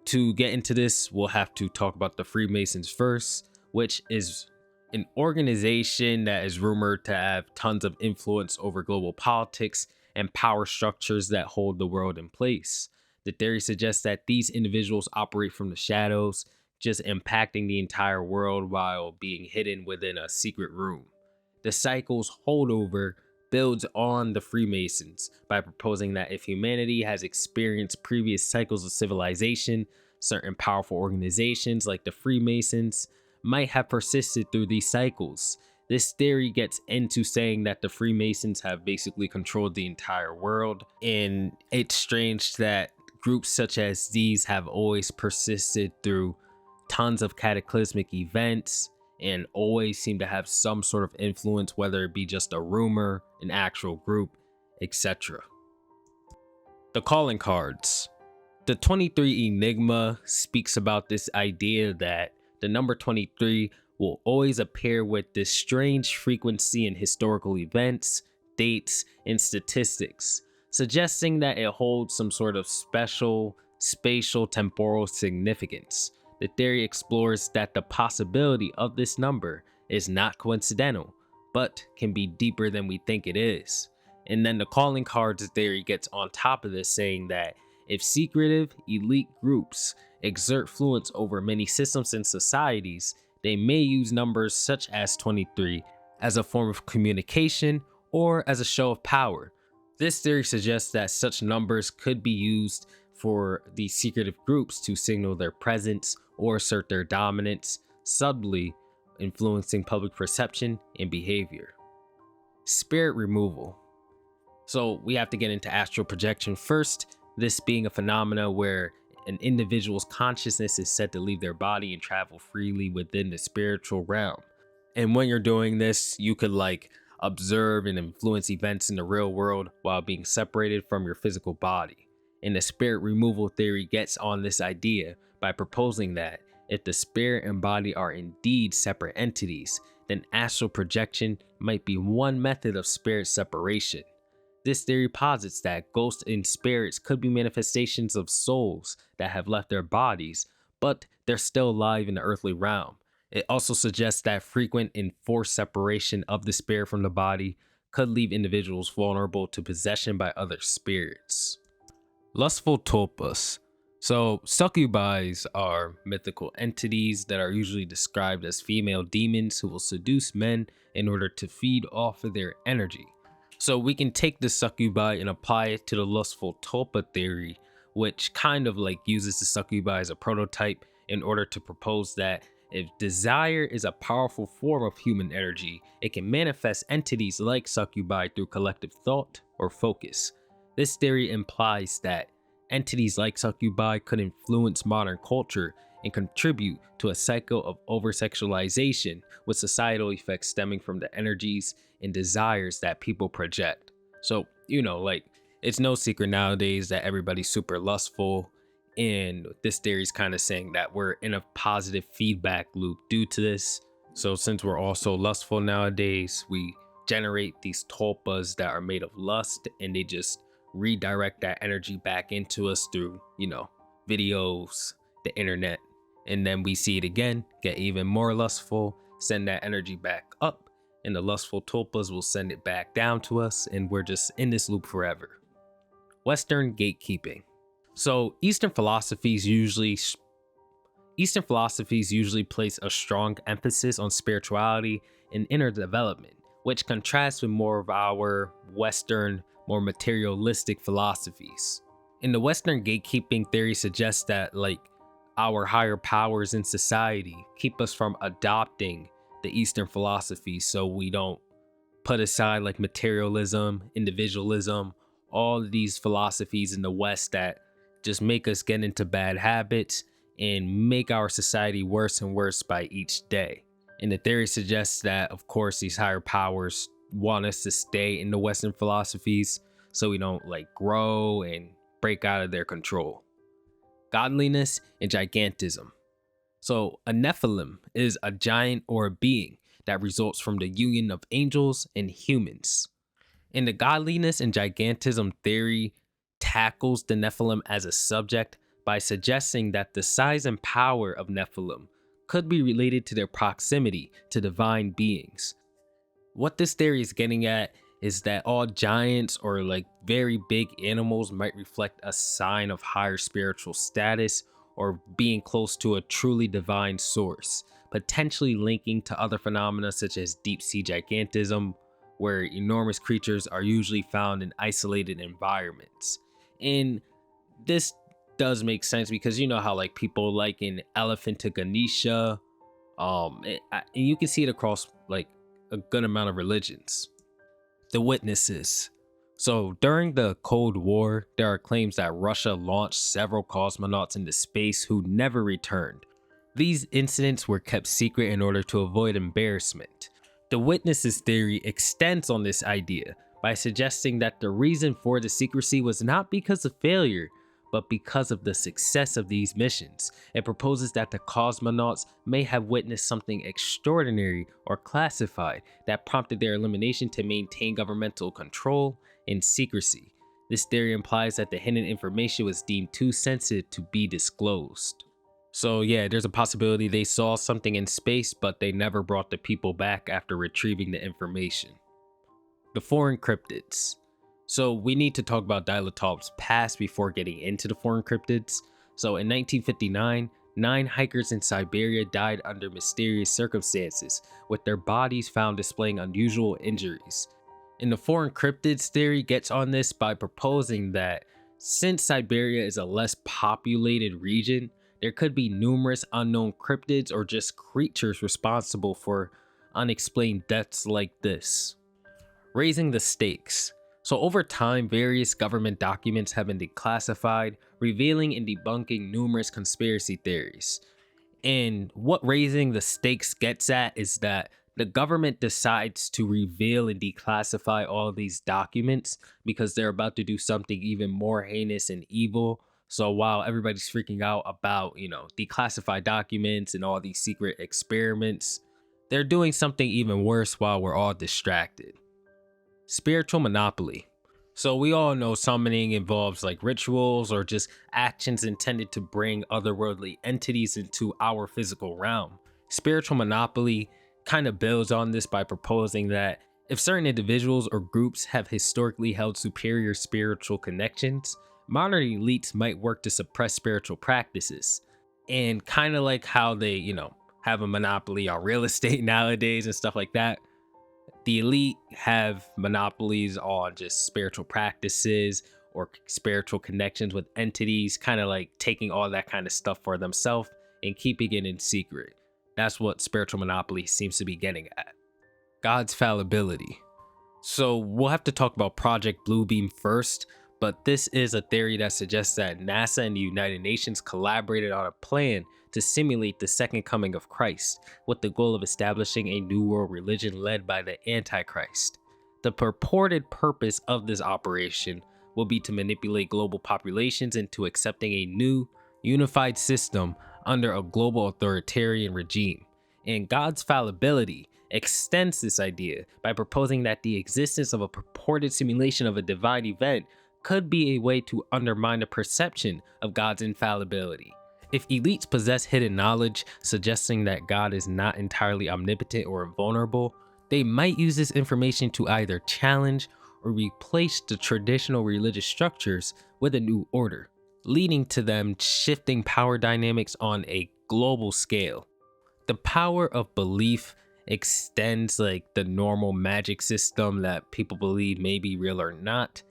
to get into this, we'll have to talk about the Freemasons first, which is an organization that is rumored to have tons of influence over global politics and power structures that hold the world in place. The theory suggests that these individuals operate from the shadows, just impacting the entire world while being hidden within a secret room. The cycle's holdover builds on the Freemasons by proposing that if humanity has experienced previous cycles of civilization, certain powerful organizations like the Freemasons might have persisted through these cycles. This theory gets into saying that the Freemasons have basically controlled the entire world, and it's strange that groups such as these have always persisted through tons of cataclysmic events and always seem to have some sort of influence, whether it be just a rumor, an actual group, etc. The calling cards. The 23 Enigma speaks about this idea that the number 23 will always appear with this strange frequency in historical events, dates, and statistics, suggesting that it holds some sort of special spatial temporal significance. The theory explores that the possibility of this number is not coincidental, but can be deeper than we think it is. And then the calling cards theory gets on top of this, saying that if secretive elite groups exert influence over many systems and societies, they may use numbers such as 23 as a form of communication or as a show of power. This theory suggests that such numbers could be used for these secretive groups to signal their presence or assert their dominance, subtly influencing public perception and behavior. Spirit removal. So we have to get into astral projection first, this being a phenomena where an individual's consciousness is said to leave their body and travel freely within the spiritual realm. And when you're doing this, you could observe and influence events in the real world while being separated from your physical body. And the spirit removal theory gets on this idea by proposing that if the spirit and body are indeed separate entities, then astral projection might be one method of spirit separation. This theory posits that ghosts and spirits could be manifestations of souls that have left their bodies, but they're still alive in the earthly realm. It also suggests that frequent and forced separation of the spirit from the body could leave individuals vulnerable to possession by other spirits. Lustful tulpas. So, succubi are mythical entities that are usually described as female demons who will seduce men in order to feed off of their energy. So we can take the succubi and apply it to the lustful tulpa theory, which kind of like uses the succubi as a prototype in order to propose that if desire is a powerful form of human energy, it can manifest entities like succubi through collective thought or focus. This theory implies that entities like succubi could influence modern culture and contribute to a cycle of over-sexualization with societal effects stemming from the energies and desires that people project. So, like, it's no secret nowadays that everybody's super lustful, and this theory is kind of saying that we're in a positive feedback loop due to this. So since we're all so lustful nowadays, we generate these tulpas that are made of lust, and they just redirect that energy back into us through, videos, the internet. And then we see it again, get even more lustful, send that energy back up, and the lustful tulpas will send it back down to us, and we're just in this loop forever. Western gatekeeping. So Eastern philosophies usually place a strong emphasis on spirituality and inner development, which contrasts with more of our Western, more materialistic philosophies. In the Western gatekeeping theory suggests that our higher powers in society keep us from adopting the Eastern philosophies, so we don't put aside materialism, individualism, all of these philosophies in the West that just make us get into bad habits and make our society worse and worse by each day. And the theory suggests that, of course, these higher powers want us to stay in the Western philosophies so we don't grow and break out of their control. Godliness and gigantism. So a Nephilim is a giant or a being that results from the union of angels and humans. In the godliness and gigantism theory tackles the Nephilim as a subject by suggesting that the size and power of Nephilim could be related to their proximity to divine beings. What this theory is getting at is that all giants or very big animals might reflect a sign of higher spiritual status or being close to a truly divine source, potentially linking to other phenomena such as deep sea gigantism, where enormous creatures are usually found in isolated environments. And this does make sense because you know how people liken elephant to Ganesha, and you can see it across a good amount of religions. The witnesses. So during the Cold War, there are claims that Russia launched several cosmonauts into space who never returned. These incidents were kept secret in order to avoid embarrassment. The witnesses theory extends on this idea by suggesting that the reason for the secrecy was not because of failure, but because of the success of these missions. It proposes that the cosmonauts may have witnessed something extraordinary or classified that prompted their elimination to maintain governmental control and secrecy. This theory implies that the hidden information was deemed too sensitive to be disclosed. So yeah, there's a possibility they saw something in space, but they never brought the people back after retrieving the information. The foreign cryptids. So we need to talk about Dilatop's past before getting into the foreign cryptids. So in 1959, 9 hikers in Siberia died under mysterious circumstances, with their bodies found displaying unusual injuries. And the foreign cryptids theory gets on this by proposing that since Siberia is a less populated region, there could be numerous unknown cryptids or just creatures responsible for unexplained deaths like this. Raising the stakes. So over time, various government documents have been declassified, revealing and debunking numerous conspiracy theories. And what raising the stakes gets at is that the government decides to reveal and declassify all of these documents because they're about to do something even more heinous and evil. So while everybody's freaking out about, declassified documents and all these secret experiments, they're doing something even worse while we're all distracted. Spiritual monopoly. So we all know summoning involves rituals or just actions intended to bring otherworldly entities into our physical realm. Spiritual monopoly kind of builds on this by proposing that if certain individuals or groups have historically held superior spiritual connections, modern elites might work to suppress spiritual practices. And kind of like how they, have a monopoly on real estate nowadays and stuff like that, the elite have monopolies on just spiritual practices or spiritual connections with entities, kind of like taking all that kind of stuff for themselves and keeping it in secret. That's what spiritual monopoly seems to be getting at. God's fallibility. So we'll have to talk about Project Bluebeam first, but this is a theory that suggests that NASA and the United Nations collaborated on a plan to simulate the second coming of Christ, with the goal of establishing a new world religion led by the Antichrist. The purported purpose of this operation will be to manipulate global populations into accepting a new, unified system under a global authoritarian regime. And God's fallibility extends this idea by proposing that the existence of a purported simulation of a divine event could be a way to undermine the perception of God's infallibility. If elites possess hidden knowledge suggesting that God is not entirely omnipotent or invulnerable, they might use this information to either challenge or replace the traditional religious structures with a new order, leading to them shifting power dynamics on a global scale. The power of belief extends like the normal magic system that people believe may be real or not,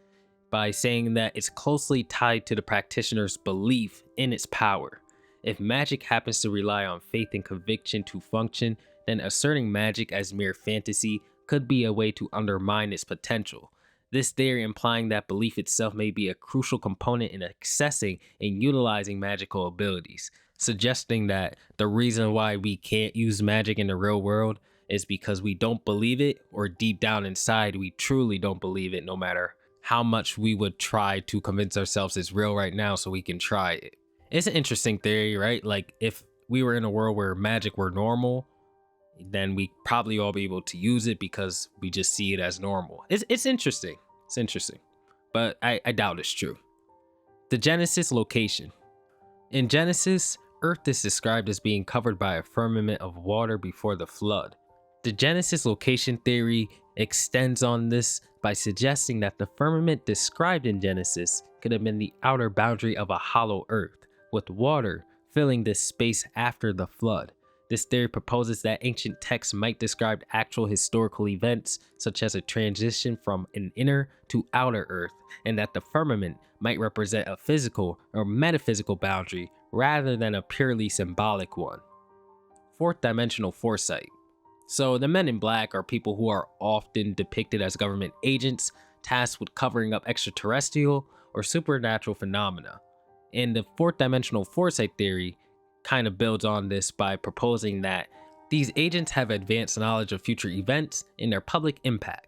by saying that it's closely tied to the practitioner's belief in its power. If magic happens to rely on faith and conviction to function, then asserting magic as mere fantasy could be a way to undermine its potential. This theory implying that belief itself may be a crucial component in accessing and utilizing magical abilities, suggesting that the reason why we can't use magic in the real world is because we don't believe it, or deep down inside we truly don't believe it, no matter how much we would try to convince ourselves it's real right now so we can try it. It's an interesting theory, right? Like if we were in a world where magic were normal, then we probably all be able to use it because we just see it as normal. It's interesting. It's interesting, but I doubt it's true. The Genesis location. In Genesis, Earth is described as being covered by a firmament of water before the flood. The Genesis location theory extends on this by suggesting that the firmament described in Genesis could have been the outer boundary of a hollow Earth, with water filling this space after the flood. This theory proposes that ancient texts might describe actual historical events, such as a transition from an inner to outer Earth, and that the firmament might represent a physical or metaphysical boundary rather than a purely symbolic one. Fourth dimensional foresight. So the men in black are people who are often depicted as government agents tasked with covering up extraterrestrial or supernatural phenomena. And the fourth dimensional foresight theory kind of builds on this by proposing that these agents have advanced knowledge of future events and their public impact.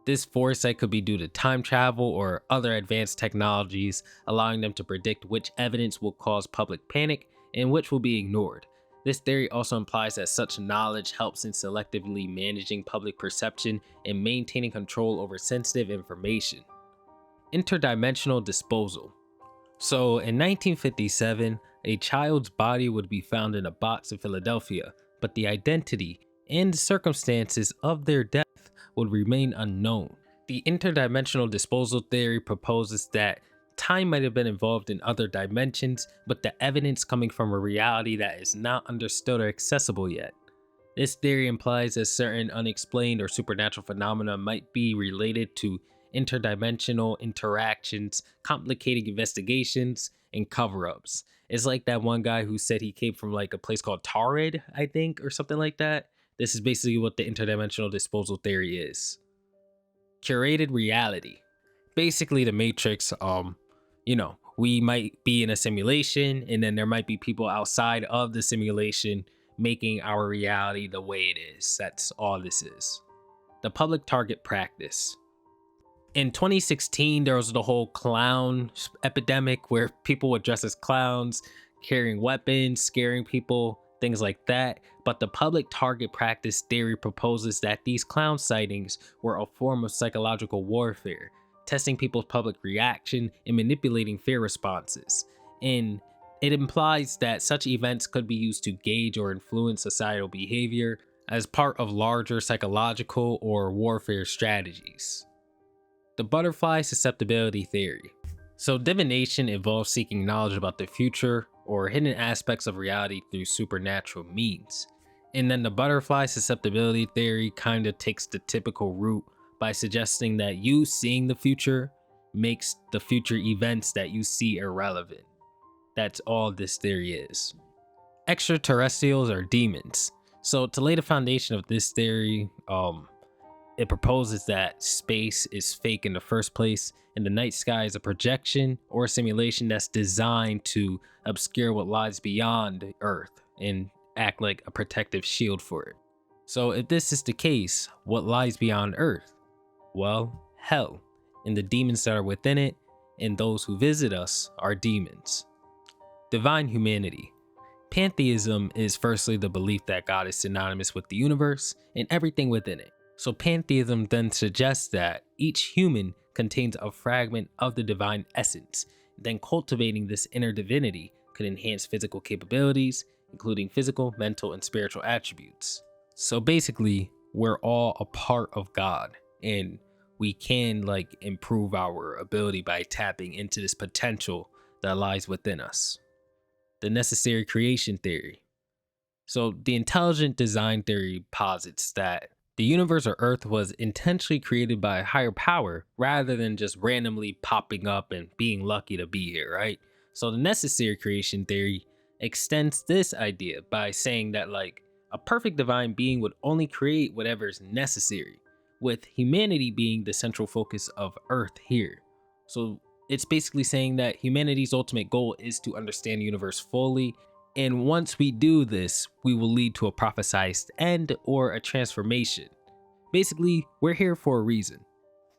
This foresight could be due to time travel or other advanced technologies, allowing them to predict which evidence will cause public panic and which will be ignored. This theory also implies that such knowledge helps in selectively managing public perception and maintaining control over sensitive information. Interdimensional disposal. So in 1957, a child's body would be found in a box in Philadelphia, but the identity and circumstances of their death would remain unknown. The interdimensional disposal theory proposes that time might have been involved in other dimensions, but the evidence coming from a reality that is not understood or accessible yet. This theory implies that certain unexplained or supernatural phenomena might be related to interdimensional interactions, complicating investigations, and cover-ups. It's like that one guy who said he came from like a place called Tarid, I think, or something like that. This is basically what the interdimensional disposal theory is. Curated reality. Basically the Matrix, we might be in a simulation and then there might be people outside of the simulation making our reality the way it is. That's all this is. The public target practice. In 2016, there was the whole clown epidemic where people would dress as clowns, carrying weapons, scaring people, things like that. But the public target practice theory proposes that these clown sightings were a form of psychological warfare, testing people's public reaction and manipulating fear responses. And it implies that such events could be used to gauge or influence societal behavior as part of larger psychological or warfare strategies. The butterfly susceptibility theory. So divination involves seeking knowledge about the future or hidden aspects of reality through supernatural means. And then the butterfly susceptibility theory kind of takes the typical route by suggesting that you seeing the future makes the future events that you see irrelevant. That's all this theory is. Extraterrestrials are demons. So to lay the foundation of this theory, it proposes that space is fake in the first place, and the night sky is a projection or a simulation that's designed to obscure what lies beyond Earth and act like a protective shield for it. So if this is the case, what lies beyond Earth? Well, hell, and the demons that are within it, and those who visit us are demons. Divine humanity. Pantheism is firstly the belief that God is synonymous with the universe and everything within it. So pantheism then suggests that each human contains a fragment of the divine essence. Then cultivating this inner divinity could enhance physical capabilities, including physical, mental, and spiritual attributes. So basically, we're all a part of God, and we can improve our ability by tapping into this potential that lies within us. The necessary creation theory. So the intelligent design theory posits that the universe or Earth was intentionally created by a higher power rather than just randomly popping up and being lucky to be here, right? So the necessary creation theory extends this idea by saying that a perfect divine being would only create whatever is necessary, with humanity being the central focus of Earth here. So it's basically saying that humanity's ultimate goal is to understand the universe fully, and once we do this, we will lead to a prophesized end or a transformation. Basically, we're here for a reason.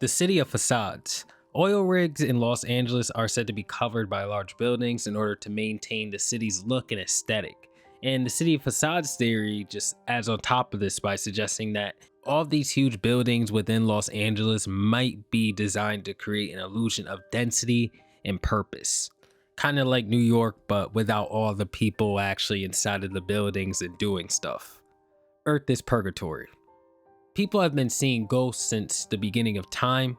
The city of facades. Oil rigs in Los Angeles are said to be covered by large buildings in order to maintain the city's look and aesthetic. And the city of facades theory just adds on top of this by suggesting that all of these huge buildings within Los Angeles might be designed to create an illusion of density and purpose. Kind of like New York, but without all the people actually inside of the buildings and doing stuff. Earth is purgatory. People have been seeing ghosts since the beginning of time,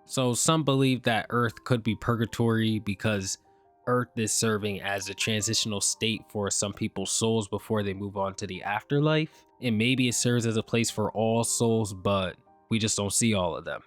so some believe that Earth could be purgatory because Earth is serving as a transitional state for some people's souls before they move on to the afterlife, and maybe it serves as a place for all souls, but we just don't see all of them.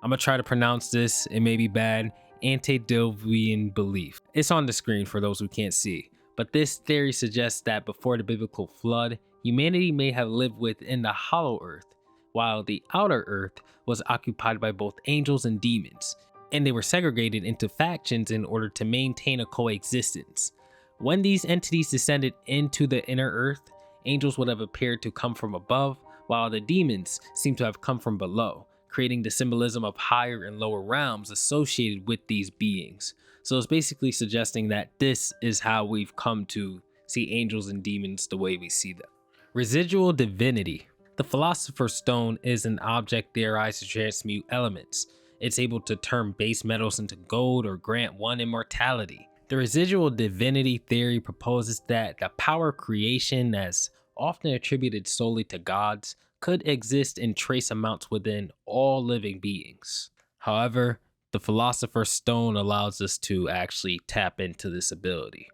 I'm gonna try to pronounce this, it may be bad. Antediluvian belief. It's on the screen for those who can't see, but this theory suggests that before the biblical flood, humanity may have lived within the hollow earth, while the outer earth was occupied by both angels and demons, and they were segregated into factions in order to maintain a coexistence. When these entities descended into the inner earth, angels would have appeared to come from above, while the demons seem to have come from below, creating the symbolism of higher and lower realms associated with these beings. So it's basically suggesting that this is how we've come to see angels and demons the way we see them. Residual divinity. The Philosopher's Stone is an object theorized to transmute elements. It's able to turn base metals into gold or grant one immortality. The residual divinity theory proposes that the power of creation, as often attributed solely to gods, could exist in trace amounts within all living beings. However, the Philosopher's Stone allows us to actually tap into this ability.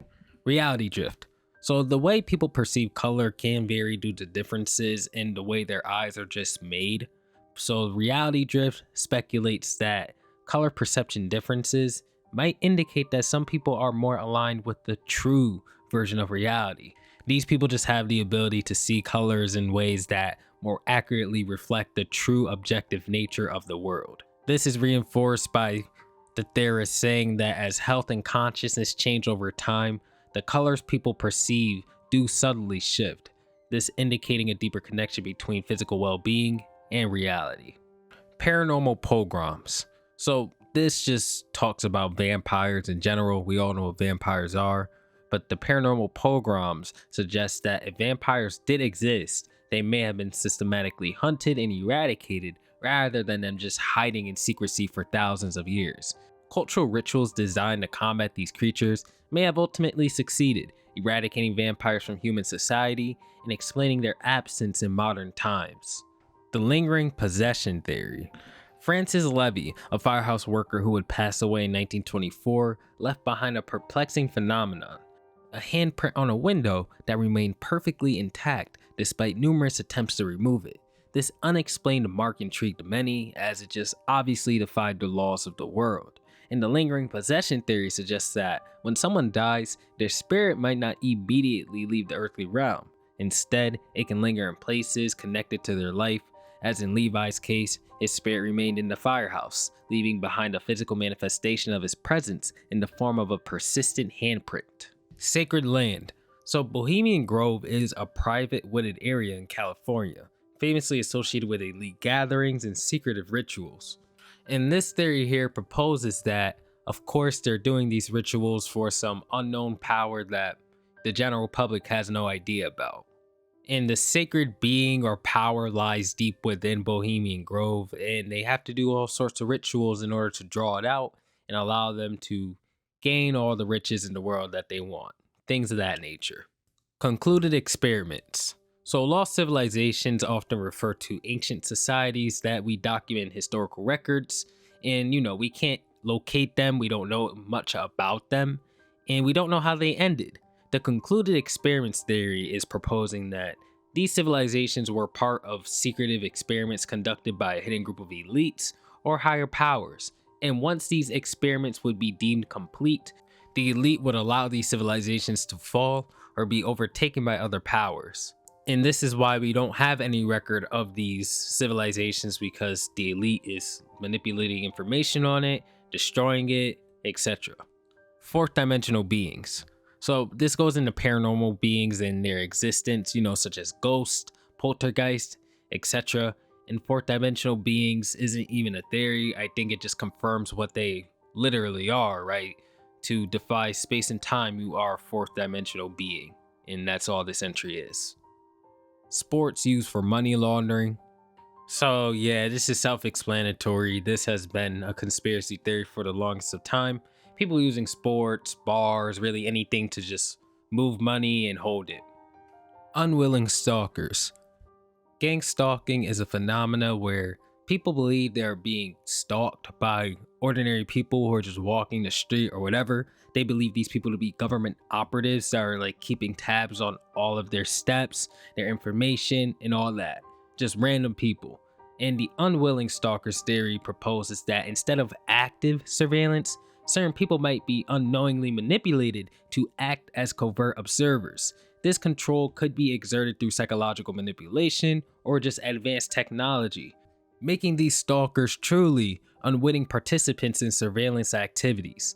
Reality drift. So the way people perceive color can vary due to differences in the way their eyes are just made. So reality drift speculates that color perception differences might indicate that some people are more aligned with the true version of reality. These people just have the ability to see colors in ways that more accurately reflect the true objective nature of the world. This is reinforced by the theorists saying that as health and consciousness change over time, the colors people perceive do subtly shift, this indicating a deeper connection between physical well-being and reality. Paranormal pogroms. So this just talks about vampires in general. We all know what vampires are, but the paranormal pogroms suggest that if vampires did exist, they may have been systematically hunted and eradicated rather than them just hiding in secrecy for thousands of years. Cultural rituals designed to combat these creatures may have ultimately succeeded, eradicating vampires from human society and explaining their absence in modern times. The lingering possession theory. Francis Levy, a firehouse worker who would pass away in 1924, left behind a perplexing phenomenon. A handprint on a window that remained perfectly intact despite numerous attempts to remove it. This unexplained mark intrigued many, as it just obviously defied the laws of the world. And the lingering possession theory suggests that when someone dies, their spirit might not immediately leave the earthly realm. Instead, it can linger in places connected to their life, as in Levi's case, his spirit remained in the firehouse, leaving behind a physical manifestation of his presence in the form of a persistent handprint. Sacred land. So Bohemian Grove is a private wooded area in California, famously associated with elite gatherings and secretive rituals. And this theory here proposes that, of course, they're doing these rituals for some unknown power that the general public has no idea about. And the sacred being or power lies deep within Bohemian Grove, and they have to do all sorts of rituals in order to draw it out and allow them to gain all the riches in the world that they want. Things of that nature. Concluded experiments. So lost civilizations often refer to ancient societies that we document in historical records, and we can't locate them, we don't know much about them, and we don't know how they ended. The concluded experiments theory is proposing that these civilizations were part of secretive experiments conducted by a hidden group of elites or higher powers, and once these experiments would be deemed complete, the elite would allow these civilizations to fall or be overtaken by other powers. And this is why we don't have any record of these civilizations, because the elite is manipulating information on it, destroying it, etc. Fourth dimensional beings. So this goes into paranormal beings and their existence, such as ghosts, poltergeist, etc. And fourth dimensional beings isn't even a theory. I think it just confirms what they literally are, right? To defy space and time, you are a fourth dimensional being. And that's all this entry is. Sports used for money laundering. So yeah, this is self-explanatory. This has been a conspiracy theory for the longest of time. People using sports, bars, really anything to just move money and hold it. Unwilling stalkers. Gang stalking is a phenomena where people believe they're being stalked by ordinary people who are just walking the street or whatever. They believe these people to be government operatives that are keeping tabs on all of their steps, their information, and all that. Just random people. And the unwilling stalkers theory proposes that instead of active surveillance, certain people might be unknowingly manipulated to act as covert observers. This control could be exerted through psychological manipulation or just advanced technology, making these stalkers truly unwitting participants in surveillance activities.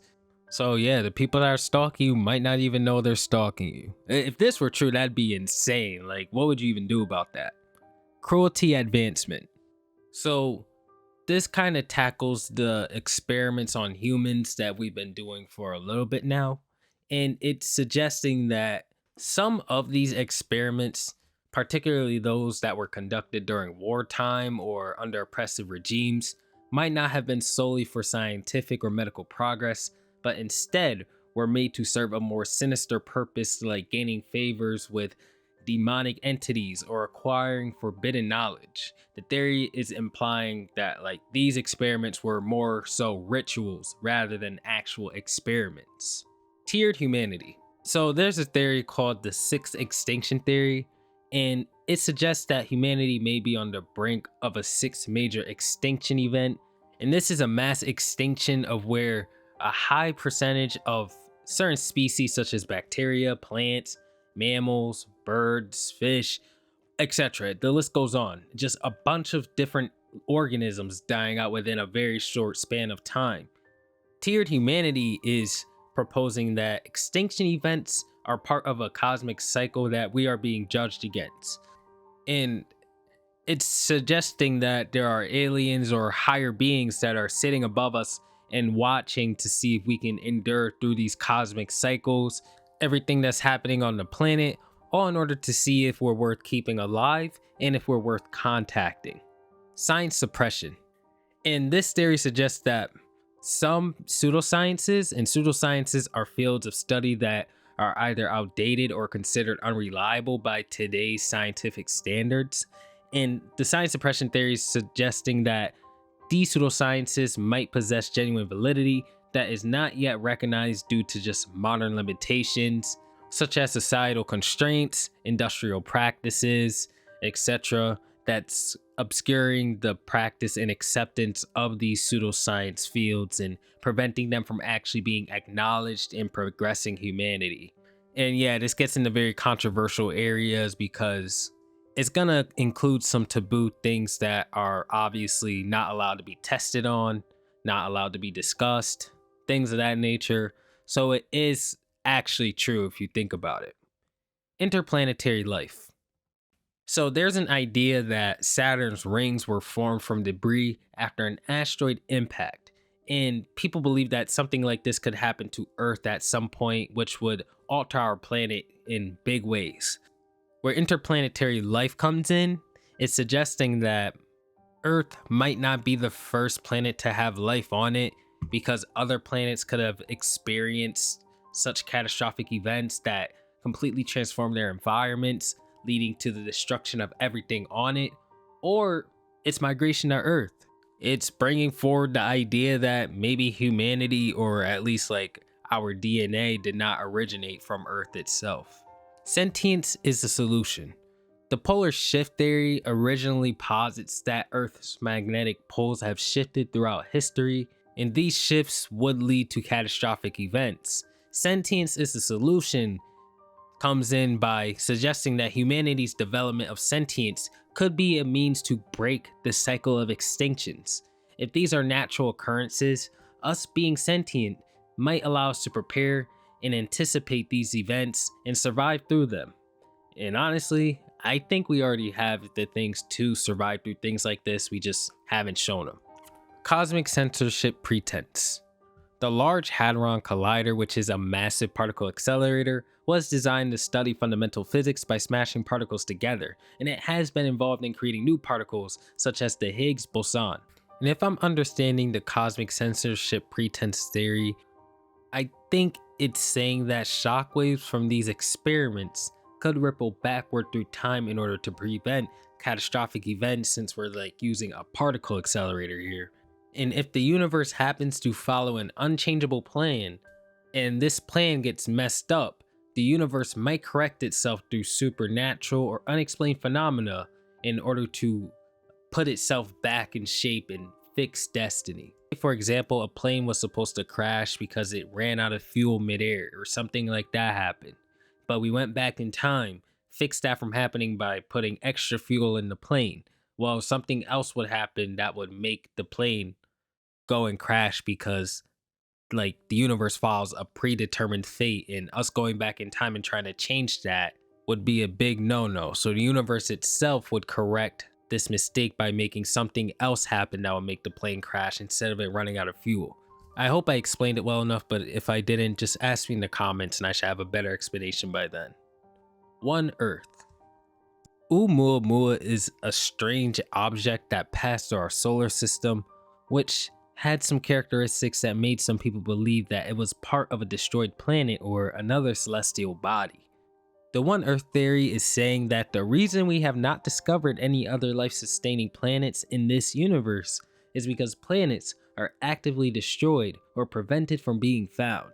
So yeah, the people that are stalking you might not even know they're stalking you. If this were true, that'd be insane. What would you even do about that? Cruelty advancement. So this kind of tackles the experiments on humans that we've been doing for a little bit now. And it's suggesting that some of these experiments, particularly those that were conducted during wartime or under oppressive regimes, might not have been solely for scientific or medical progress, but instead were made to serve a more sinister purpose, like gaining favors with demonic entities or acquiring forbidden knowledge. The theory is implying that these experiments were more so rituals rather than actual experiments. Tiered humanity. So there's a theory called the sixth extinction theory, and it suggests that humanity may be on the brink of a sixth major extinction event. And this is a mass extinction of where a high percentage of certain species such as bacteria, plants, mammals, birds, fish, etc. The list goes on. Just a bunch of different organisms dying out within a very short span of time. Tiered humanity is proposing that extinction events are part of a cosmic cycle that we are being judged against. And it's suggesting that there are aliens or higher beings that are sitting above us and watching to see if we can endure through these cosmic cycles, everything that's happening on the planet, all in order to see if we're worth keeping alive and if we're worth contacting. Science suppression. And this theory suggests that some pseudosciences are fields of study that are either outdated or considered unreliable by today's scientific standards. And the science suppression theory is suggesting that these pseudosciences might possess genuine validity that is not yet recognized due to just modern limitations, such as societal constraints, industrial practices, etc., that's obscuring the practice and acceptance of these pseudoscience fields and preventing them from actually being acknowledged in progressing humanity. And yeah, this gets into very controversial areas because it's gonna include some taboo things that are obviously not allowed to be tested on, not allowed to be discussed, things of that nature. So it is actually true if you think about it. Interplanetary life. So there's an idea that Saturn's rings were formed from debris after an asteroid impact. And people believe that something like this could happen to Earth at some point, which would alter our planet in big ways. Where interplanetary life comes in, it's suggesting that Earth might not be the first planet to have life on it because other planets could have experienced such catastrophic events that completely transform their environments, leading to the destruction of everything on it, or its migration to Earth. It's bringing forward the idea that maybe humanity, or at least like our DNA, did not originate from Earth itself. Sentience is the solution. The polar shift theory originally posits that Earth's magnetic poles have shifted throughout history, and these shifts would lead to catastrophic events. Sentience is the solution comes in by suggesting that humanity's development of sentience could be a means to break the cycle of extinctions. If these are natural occurrences, us being sentient might allow us to prepare and anticipate these events and survive through them. And honestly, I think we already have the things to survive through things like this, we just haven't shown them. Cosmic censorship pretense. The Large Hadron Collider, which is a massive particle accelerator, was designed to study fundamental physics by smashing particles together, and it has been involved in creating new particles, such as the Higgs boson. And if I'm understanding the cosmic censorship pretense theory, I think it's saying that shockwaves from these experiments could ripple backward through time in order to prevent catastrophic events, since we're like using a particle accelerator here. And if the universe happens to follow an unchangeable plan, and this plan gets messed up, the universe might correct itself through supernatural or unexplained phenomena in order to put itself back in shape and fix destiny. For example, a plane was supposed to crash because it ran out of fuel midair or something like that happened. But we went back in time, fixed that from happening by putting extra fuel in the plane. Well, something else would happen that would make the plane go and crash because like the universe follows a predetermined fate, and us going back in time and trying to change that would be a big no-no. So the universe itself would correct this mistake by making something else happen that would make the plane crash instead of it running out of fuel. I hope I explained it well enough, but if I didn't, just ask me in the comments and I should have a better explanation by then. One Earth. Oumuamua is a strange object that passed through our solar system, which had some characteristics that made some people believe that it was part of a destroyed planet or another celestial body. The One Earth theory is saying that the reason we have not discovered any other life-sustaining planets in this universe is because planets are actively destroyed or prevented from being found.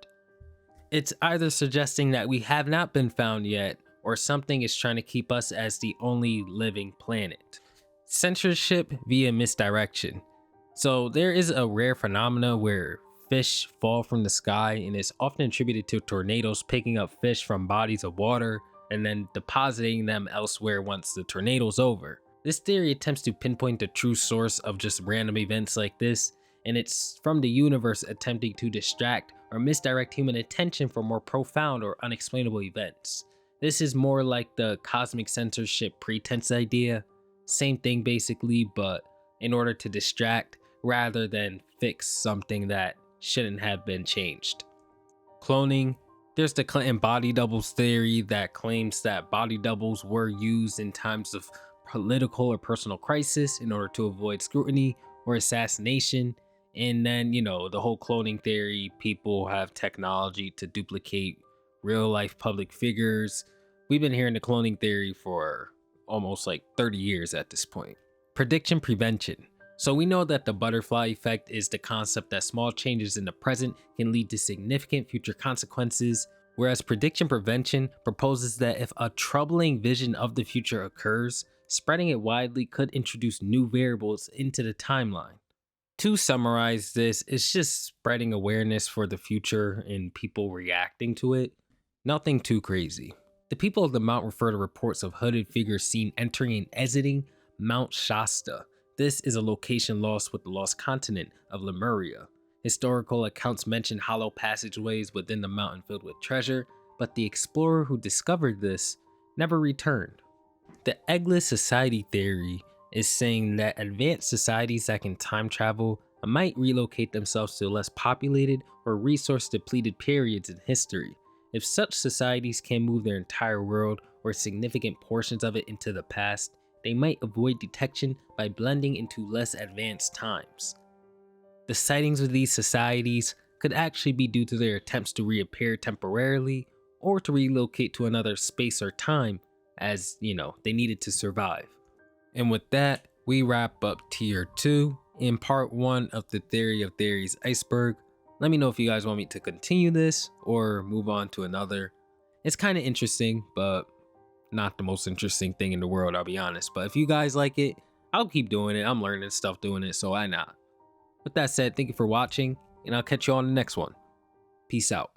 It's either suggesting that we have not been found yet, or something is trying to keep us as the only living planet. Censorship via misdirection. So there is a rare phenomena where fish fall from the sky, and it's often attributed to tornadoes picking up fish from bodies of water and then depositing them elsewhere once the tornado's over. This theory attempts to pinpoint the true source of just random events like this, and it's from the universe attempting to distract or misdirect human attention for more profound or unexplainable events. This is more like the cosmic censorship pretense idea. Same thing basically, but in order to distract rather than fix something that shouldn't have been changed. Cloning. There's the Clinton body doubles theory that claims that body doubles were used in times of political or personal crisis in order to avoid scrutiny or assassination. And then, the whole cloning theory, people have technology to duplicate real life public figures. We've been hearing the cloning theory for almost like 30 years at this point. Prediction prevention. So we know that the butterfly effect is the concept that small changes in the present can lead to significant future consequences, whereas prediction prevention proposes that if a troubling vision of the future occurs, spreading it widely could introduce new variables into the timeline. To summarize this, it's just spreading awareness for the future and people reacting to it. Nothing too crazy. The people of the mount refer to reports of hooded figures seen entering and exiting Mount Shasta. This is a location lost with the lost continent of Lemuria. Historical accounts mention hollow passageways within the mountain filled with treasure, but the explorer who discovered this never returned. The Eggless Society theory is saying that advanced societies that can time travel might relocate themselves to less populated or resource depleted periods in history. If such societies can move their entire world or significant portions of it into the past, they might avoid detection by blending into less advanced times. The sightings of these societies could actually be due to their attempts to reappear temporarily or to relocate to another space or time as, they needed to survive. And with that, we wrap up tier 2 in part 1 of the Theory of Theories Iceberg. Let me know if you guys want me to continue this or move on to another. It's kind of interesting, but not the most interesting thing in the world, I'll be honest. But if you guys like it, I'll keep doing it. I'm learning stuff doing it, so why not? With that said, thank you for watching, and I'll catch you on the next one. Peace out.